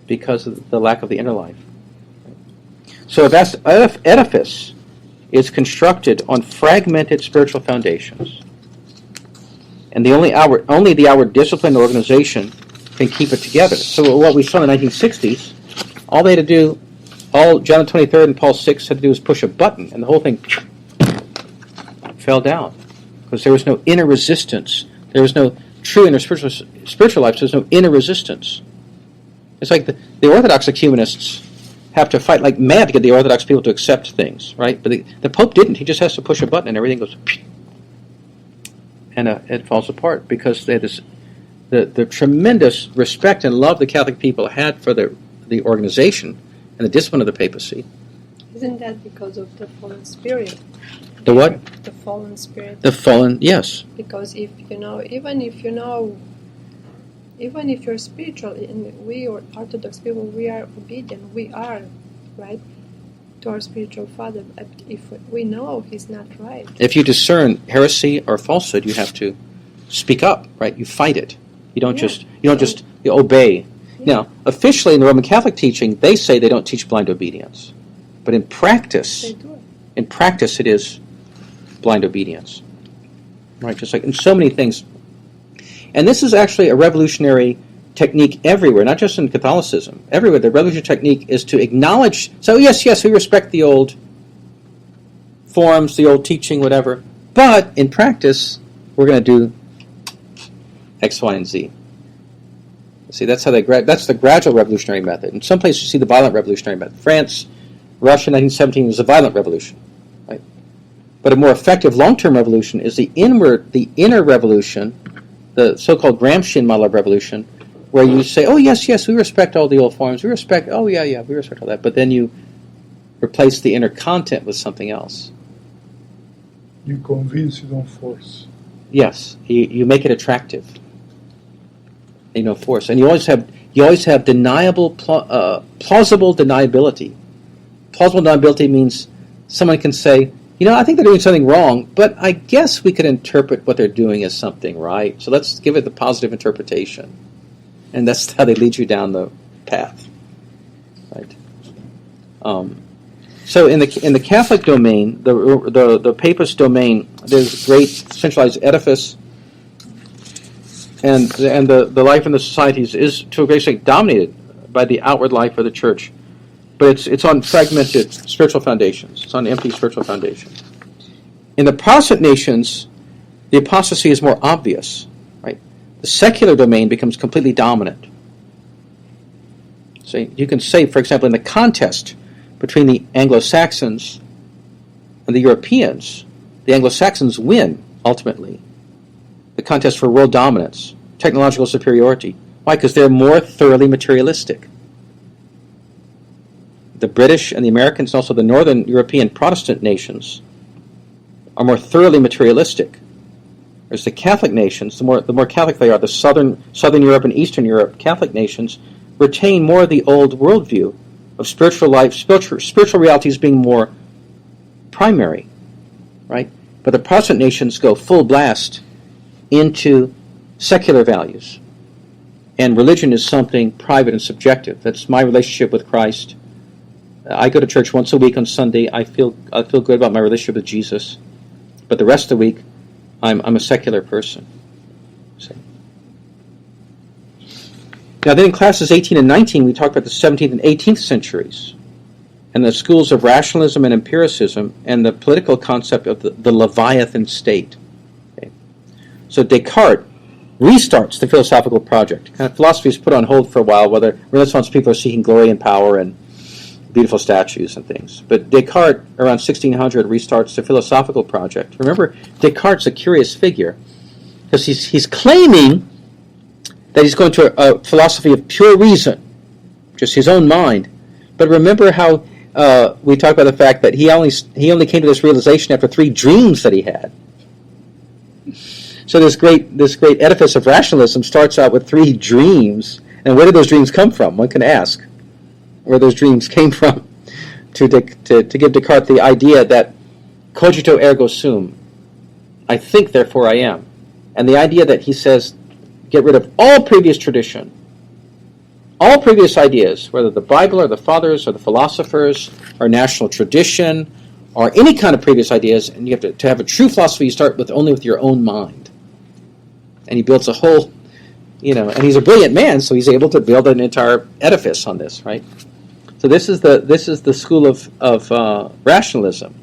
because of the lack of the inner life. So a vast edifice is constructed on fragmented spiritual foundations, and the only the outward discipline and organization can keep it together. So what we saw in the 1960s, all John the 23rd and Paul VI had to do was push a button, and the whole thing fell down because there was no inner resistance. There was no true inner spiritual life. So there's no inner resistance. It's like the Orthodox ecumenists have to fight like mad to get the Orthodox people to accept things, right? But the Pope didn't. He just has to push a button, and everything goes, and it falls apart because they had this. The tremendous respect and love the Catholic people had for the organization and the discipline of the papacy.
Isn't that because of the fallen spirit?
The what?
The fallen spirit.
The fallen, yes.
Because even if you're spiritual, and we or Orthodox people, we are obedient. We are, right, to our spiritual father. But if we know he's not right. If
you discern heresy or falsehood, you have to speak up, right? You fight it. You don't just obey. Yeah. Now, officially in the Roman Catholic teaching, they say they don't teach blind obedience, but in practice,
they do.
In practice, it is blind obedience, right? Just like in so many things, and this is actually a revolutionary technique everywhere, not just in Catholicism. Everywhere, the revolutionary technique is to acknowledge. So yes, we respect the old forms, the old teaching, whatever, but in practice, we're going to do X, Y, and Z. See, that's the gradual revolutionary method. In some places, you see the violent revolutionary method. France, Russia, 1917 was a violent revolution, right? But a more effective long-term revolution is the inner revolution the so-called Gramscian model of revolution, where you say, oh, yes, we respect all the old forms. We respect all that. But then you replace the inner content with something else.
You convince, you don't force.
Yes, you make it attractive. Force. And you always have plausible deniability. Plausible deniability means someone can say, I think they're doing something wrong, but I guess we could interpret what they're doing as something right. So let's give it the positive interpretation. And that's how they lead you down the path. Right? So in the Catholic domain, the Papist domain, there's a great centralized edifice, and the life in the societies is to a great extent dominated by the outward life of the Church, but it's on fragmented spiritual foundations. It's on empty spiritual foundations. In the Protestant nations, the apostasy is more obvious. Right? The secular domain becomes completely dominant. So you can say, for example, in the contest between the Anglo-Saxons and the Europeans, the Anglo-Saxons win, ultimately. The contest for world dominance, technological superiority. Why? Because they're more thoroughly materialistic. The British and the Americans, and also the Northern European Protestant nations, are more thoroughly materialistic. Whereas the Catholic nations, the more Catholic they are, the Southern Europe and Eastern Europe Catholic nations retain more of the old worldview of spiritual life, spiritual realities being more primary, right? But the Protestant nations go full blast into secular values. And religion is something private and subjective. That's my relationship with Christ. I go to church once a week on Sunday. I feel good about my relationship with Jesus. But the rest of the week, I'm a secular person. See? Now then in classes 18 and 19, we talked about the 17th and 18th centuries and the schools of rationalism and empiricism and the political concept of the Leviathan state. Okay. So Descartes restarts the philosophical project. Kind of philosophy is put on hold for a while, whether Renaissance people are seeking glory and power and beautiful statues and things. But Descartes, around 1600, restarts the philosophical project. Remember, Descartes is a curious figure because he's claiming that he's going to a philosophy of pure reason, just his own mind. But remember how we talked about the fact that he only came to this realization after 3 dreams that he had. So this great edifice of rationalism starts out with 3 dreams, and where did those dreams come from? One can ask where those dreams came from to give Descartes the idea that cogito ergo sum, I think, therefore I am. And the idea that he says, get rid of all previous tradition, all previous ideas, whether the Bible or the Fathers or the philosophers or national tradition or any kind of previous ideas, and you have to have a true philosophy, you start only with your own mind. And he builds a whole, and he's a brilliant man, so he's able to build an entire edifice on this, right? So this is the school of rationalism,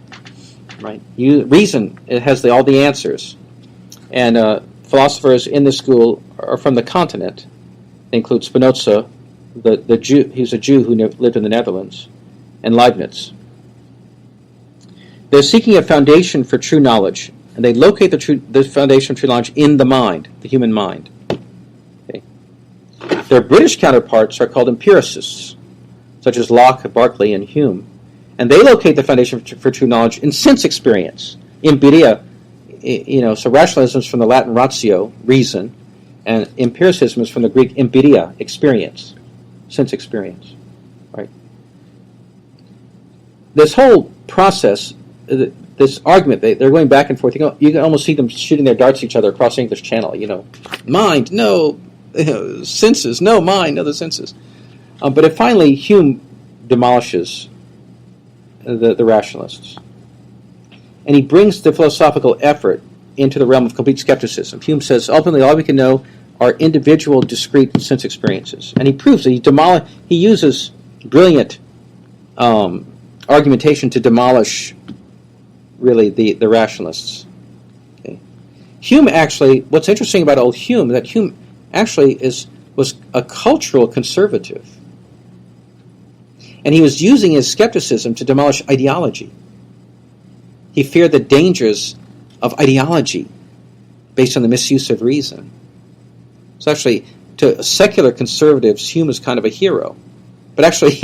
right? Reason, it has all the answers, and philosophers in this school are from the continent. They include Spinoza, the Jew. He was a Jew who lived in the Netherlands, and Leibniz. They're seeking a foundation for true knowledge, and they locate the foundation of true knowledge in the mind, the human mind. Okay. Their British counterparts are called empiricists, such as Locke, Berkeley, and Hume. And they locate the foundation for true knowledge in sense experience, empiria. So rationalism is from the Latin ratio, reason, and empiricism is from the Greek empiria, experience, sense experience. Right? This whole process, this argument, they're going back and forth. You can almost see them shooting their darts at each other across the English Channel. Mind, no, senses, no, mind, no, the senses. But finally, Hume demolishes the rationalists. And he brings the philosophical effort into the realm of complete skepticism. Hume says, ultimately, all we can know are individual, discrete sense experiences. And he proves that he uses brilliant argumentation to demolish, really, the rationalists. Okay. Hume actually, what's interesting about old Hume, that Hume actually was a cultural conservative. And he was using his skepticism to demolish ideology. He feared the dangers of ideology based on the misuse of reason. So actually, to secular conservatives, Hume is kind of a hero. But actually,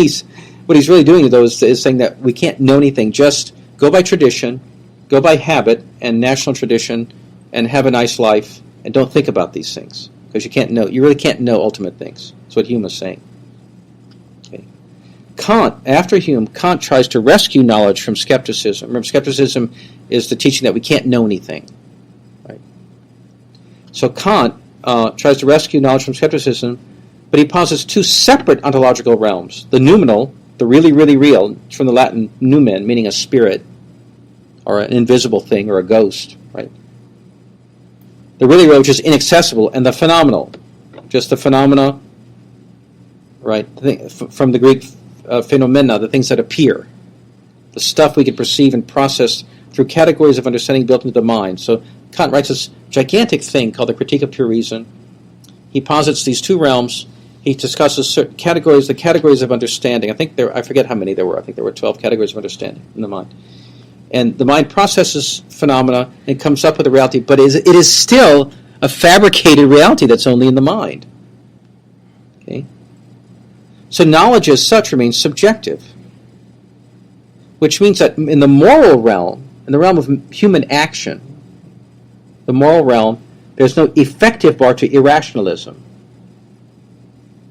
what he's really doing, though, is saying that we can't know anything. Just go by tradition, go by habit and national tradition, and have a nice life, and don't think about these things. Because you can't know. You really can't know ultimate things. That's what Hume is saying. Okay. Kant, after Hume, Kant tries to rescue knowledge from skepticism. Remember, skepticism is the teaching that we can't know anything. Right? So Kant tries to rescue knowledge from skepticism, but he posits two separate ontological realms. The noumenal, the really, really real, it's from the Latin numen, meaning a spirit, or an invisible thing, or a ghost, right? The really real, which is inaccessible, and the phenomenal, just the phenomena, right? From the Greek phenomena, the things that appear, the stuff we can perceive and process through categories of understanding built into the mind. So Kant writes this gigantic thing called the Critique of Pure Reason. He posits these two realms. He discusses certain categories, the categories of understanding. I forget how many there were. I think there were 12 categories of understanding in the mind. And the mind processes phenomena and comes up with a reality, but it is still a fabricated reality that's only in the mind. Okay? So knowledge as such remains subjective, which means that in the moral realm, in the realm of human action, the moral realm, there's no effective bar to irrationalism.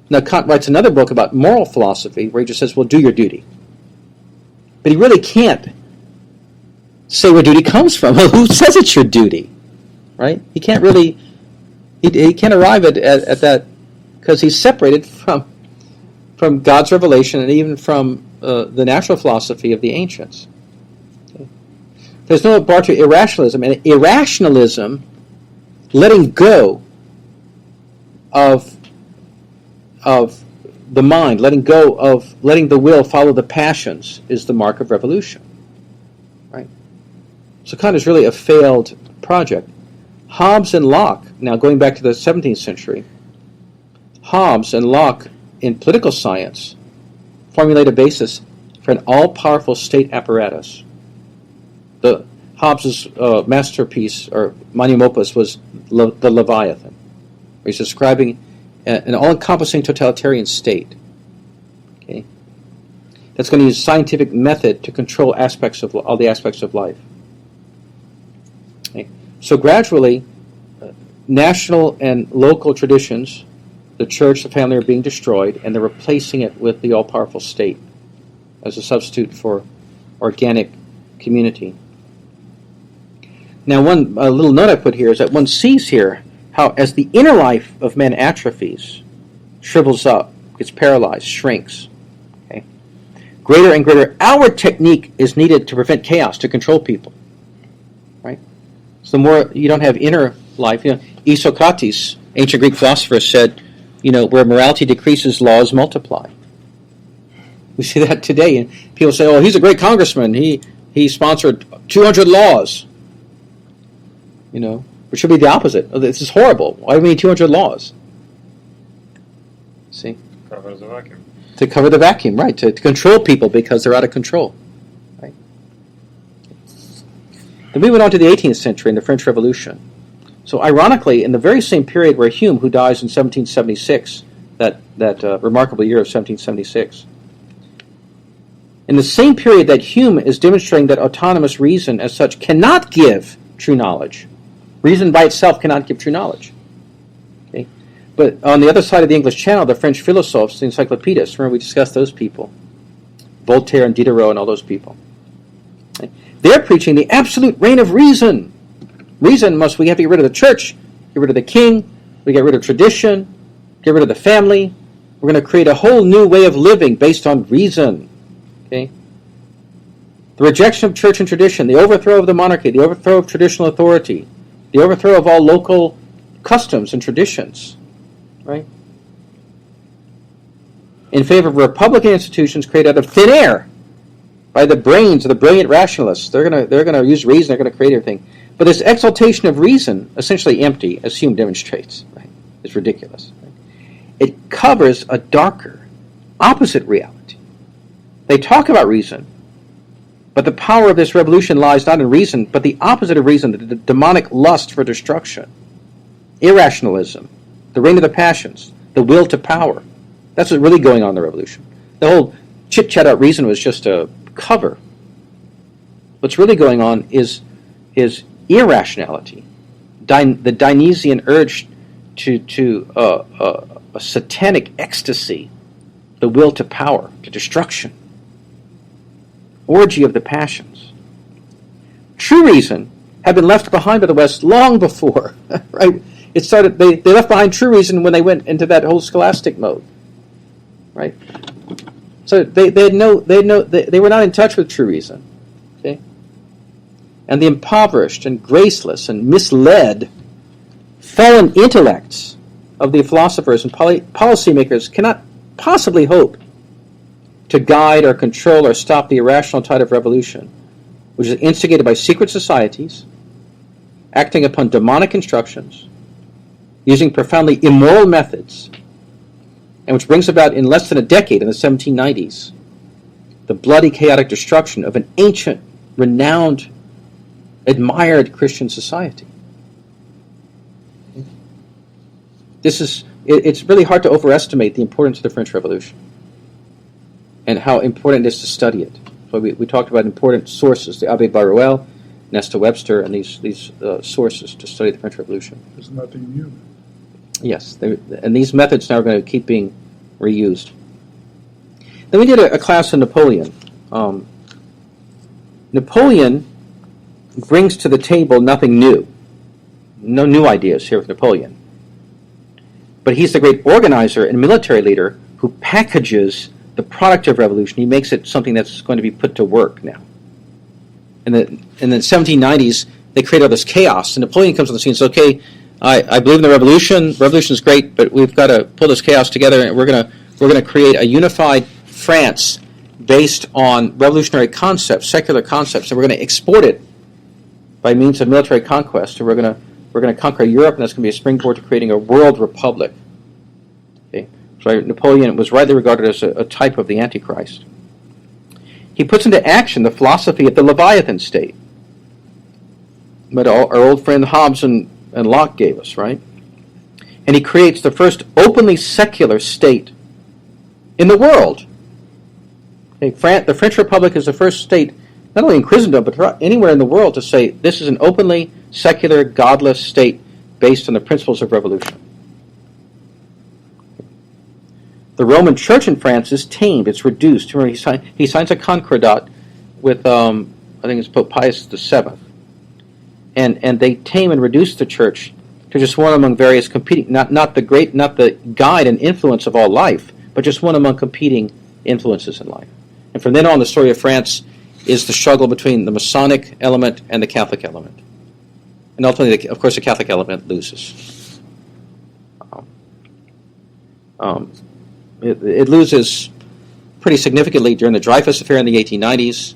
Now, Kant writes another book about moral philosophy where he just says, well, do your duty. But he really can't say where duty comes from. Well, who says it's your duty? Right? He can't really, he can't arrive at that, because he's separated from God's revelation and even from the natural philosophy of the ancients. Okay. There's no bar to irrationalism. And irrationalism, letting go of the mind, letting the will follow the passions, is the mark of revolution. Right? So Kant is really a failed project. Hobbes and Locke, now going back to the 17th century, Hobbes and Locke in political science formulate a basis for an all-powerful state apparatus. Hobbes' masterpiece, or magnum opus, was the Leviathan. He's describing an all-encompassing totalitarian state. Okay, that's going to use scientific method to control all the aspects of life. Okay. So gradually, national and local traditions, the church, the family, are being destroyed, and they're replacing it with the all-powerful state as a substitute for organic community. Now, a little note I put here is that one sees here how, as the inner life of man atrophies, shrivels up, gets paralyzed, shrinks, okay, greater and greater outward technique is needed to prevent chaos, to control people. Right? So the more you don't have inner life, Isocrates, ancient Greek philosopher, said, where morality decreases, laws multiply. We see that today, and people say, "Oh, he's a great congressman. He sponsored 200 laws." Which should be the opposite. Oh, this is horrible. Why do we need 200 laws? See?
Covers the vacuum.
To cover the vacuum, right? To control people because they're out of control. Right? Then we went on to the 18th century and the French Revolution. So ironically, in the very same period where Hume, who dies in 1776, that remarkable year of 1776, in the same period that Hume is demonstrating that autonomous reason as such cannot give true knowledge. Reason by itself cannot give true knowledge. Okay? But on the other side of the English Channel, the French philosophes, the encyclopedists, remember we discussed those people, Voltaire and Diderot and all those people. Okay? They're preaching the absolute reign of reason. Reason we have to get rid of the church, get rid of the king, we get rid of tradition, get rid of the family. We're going to create a whole new way of living based on reason. Okay? The rejection of church and tradition, the overthrow of the monarchy, the overthrow of traditional authority, the overthrow of all local customs and traditions, right? In favor of Republican institutions created out of thin air by the brains of the brilliant rationalists. They're going to use reason. They're going to create everything. But this exaltation of reason, essentially empty, as Hume demonstrates, right, is ridiculous. Right? It covers a darker, opposite reality. They talk about reason, but the power of this revolution lies not in reason, but the opposite of reason, the demonic lust for destruction, irrationalism, the reign of the passions, the will to power. That's what's really going on in the revolution. The whole chit-chat out reason was just a cover. What's really going on is irrationality, the Dionysian urge to a satanic ecstasy, the will to power, to destruction, orgy of the passions. True reason had been left behind by the West long before, right? It started. They left behind true reason when they went into that whole scholastic mode, right? So they were not in touch with true reason, okay? And the impoverished and graceless and misled, fallen intellects of the philosophers and policymakers cannot possibly hope to guide or control or stop the irrational tide of revolution, which is instigated by secret societies, acting upon demonic instructions, using profoundly immoral methods, and which brings about in less than a decade, in the 1790s, the bloody, chaotic destruction of an ancient, renowned, admired Christian society. It's really hard to overestimate the importance of the French Revolution and how important it is to study it. So we talked about important sources, the Abbé Baruel, Nesta Webster, and these sources to study the French Revolution.
There's nothing new.
Yes, and these methods now are going to keep being reused. Then we did a class on Napoleon. Napoleon brings to the table nothing new. No new ideas here with Napoleon. But he's the great organizer and military leader who packages the product of revolution. He makes it something that's going to be put to work now. In the 1790s, they create all this chaos, and Napoleon comes on the scene and says, okay, I believe in the revolution. Revolution is great, but we've got to pull this chaos together, and we're going to create a unified France based on revolutionary concepts, secular concepts, and we're going to export it by means of military conquest, and we're going to conquer Europe, and that's going to be a springboard to creating a world republic. Okay? So Napoleon was rightly regarded as a type of the Antichrist. He puts into action the philosophy of the Leviathan state, but our old friend Hobbes and Locke gave us, right? And he creates the first openly secular state in the world. Okay, the French Republic is the first state, not only in Christendom, but anywhere in the world, to say this is an openly secular, godless state based on the principles of revolution. The Roman Church in France is tamed, it's reduced. Remember, he signs a concordat with, I think it's Pope Pius VII. And they tame and reduce the church to just one among various competing, not the guide and influence of all life, but just one among competing influences in life. And from then on, the story of France is the struggle between the Masonic element and the Catholic element. And ultimately, of course, the Catholic element loses. It loses pretty significantly during the Dreyfus Affair in the 1890s.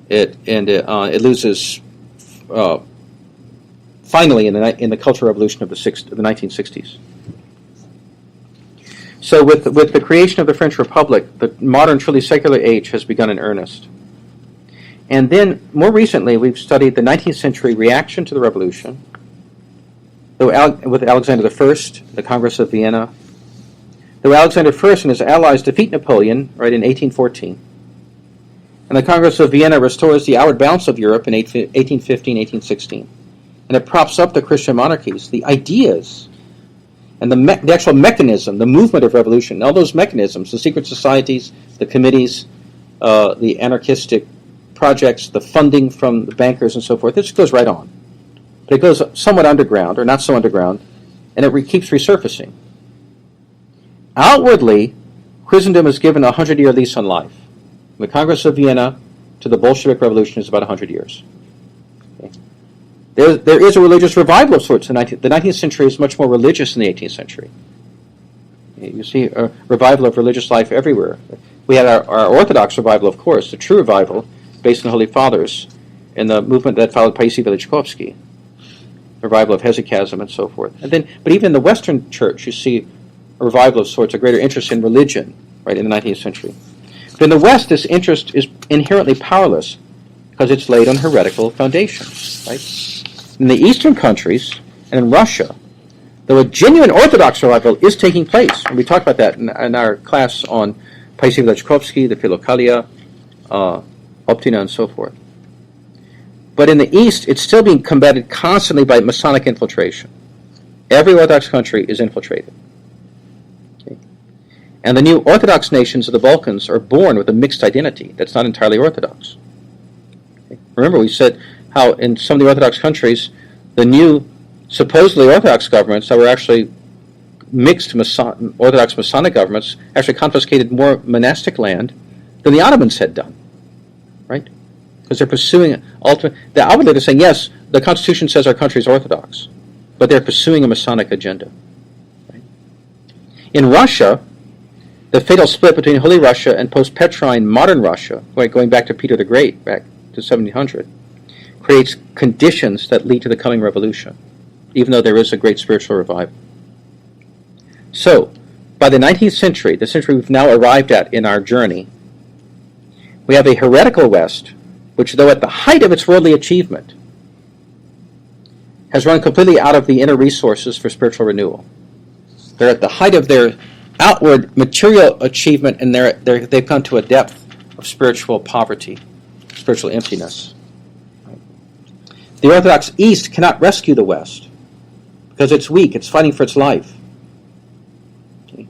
It loses finally in the Cultural Revolution of the 1960s. So with the creation of the French Republic, the modern, truly secular age has begun in earnest. And then, more recently, we've studied the 19th century reaction to the Revolution, with Alexander I, the Congress of Vienna. Though Alexander I and his allies defeat Napoleon, right, in 1814. And the Congress of Vienna restores the outward balance of Europe in 1815, 1816. And it props up the Christian monarchies, the ideas, and the actual mechanism, the movement of revolution, all those mechanisms, the secret societies, the committees, the anarchistic projects, the funding from the bankers and so forth, this goes right on. But it goes somewhat underground, or not so underground, and it keeps resurfacing. Outwardly, Christendom is given a 100-year lease on life. From the Congress of Vienna to the Bolshevik Revolution is about 100 years. Okay. There is a religious revival of sorts. The 19th century is much more religious than the 18th century. You see a revival of religious life everywhere. We had our Orthodox revival, of course, the true revival, based on the Holy Fathers, and the movement that followed Paisi Velichkovsky, revival of hesychasm and so forth. But even in the Western Church, you see a revival of sorts, a greater interest in religion, right, in the 19th century. But in the West, this interest is inherently powerless because it's laid on heretical foundations, right? In the Eastern countries and in Russia, Though a genuine Orthodox revival is taking place. And we talked about that in our class on Paisiv Lechkovsky, the Philokalia, Optina, and so forth. But in the East, it's still being combated constantly by Masonic infiltration. Every Orthodox country is infiltrated. Okay. And the new Orthodox nations of the Balkans are born with a mixed identity that's not entirely Orthodox. Okay. Remember, we said how in some of the Orthodox countries, the new supposedly Orthodox governments that were actually mixed Orthodox Masonic governments actually confiscated more monastic land than the Ottomans had done, right? Because they're pursuing outwardly they're saying, yes, the Constitution says our country is Orthodox, but they're pursuing a Masonic agenda. Right? In Russia, the fatal split between Holy Russia and post-Petrine modern Russia, going back to Peter the Great, back to 1700, creates conditions that lead to the coming revolution, even though there is a great spiritual revival. So, by the 19th century, the century we've now arrived at in our journey, we have a heretical West, which, though at the height of its worldly achievement, has run completely out of the inner resources for spiritual renewal. They're at the height of their outward material achievement, and they've come to a depth of spiritual poverty, spiritual emptiness. The Orthodox East cannot rescue the West because it's weak, it's fighting for its life. Okay.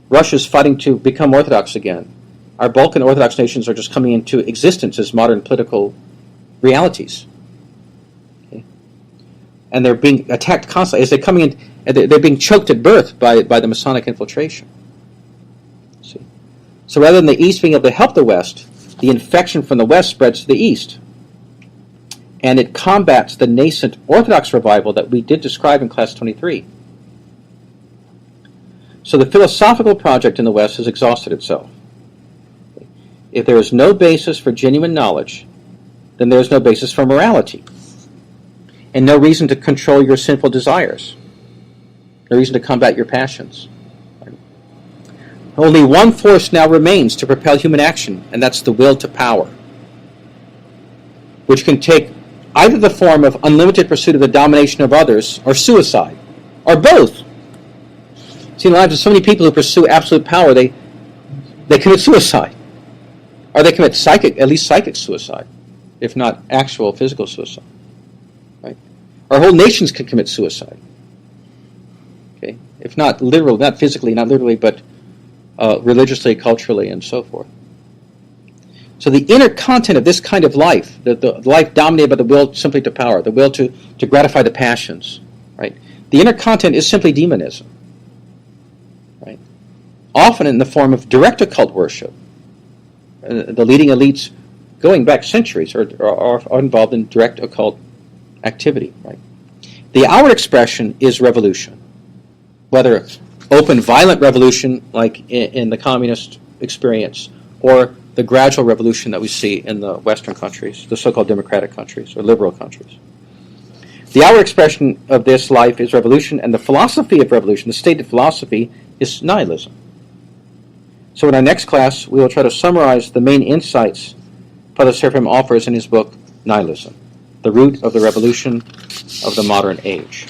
Russia's fighting to become Orthodox again. Our Balkan Orthodox nations are just coming into existence as modern political realities. Okay. And they're being attacked constantly. As they're coming in, they're being choked at birth by the Masonic infiltration. See? So rather than the East being able to help the West, the infection from the West spreads to the East. And it combats the nascent Orthodox revival that we did describe in Class 23. So the philosophical project in the West has exhausted itself. If there is no basis for genuine knowledge, then there is no basis for morality, and no reason to control your sinful desires, no reason to combat your passions. Only one force now remains to propel human action, and that's the will to power, which can take either the form of unlimited pursuit of the domination of others or suicide, or both. See, in the lives of so many people who pursue absolute power, they commit suicide. Or they commit at least psychic suicide, if not actual physical suicide. Right? Or whole nations can commit suicide. Okay? If not literal, not physically, not literally, but religiously, culturally, and so forth. So the inner content of this kind of life, the life dominated by the will simply to power, the will to gratify the passions, right? The inner content is simply demonism, right? Often in the form of direct occult worship. The leading elites, going back centuries, are involved in direct occult activity, right? The outward expression is revolution, whether open, violent revolution like in the communist experience, or the gradual revolution that we see in the Western countries, the so-called democratic countries or liberal countries. The outward expression of this life is revolution, and the philosophy of revolution, the stated philosophy, is nihilism. So in our next class, we will try to summarize the main insights Father Seraphim offers in his book, Nihilism, the root of the revolution of the modern age.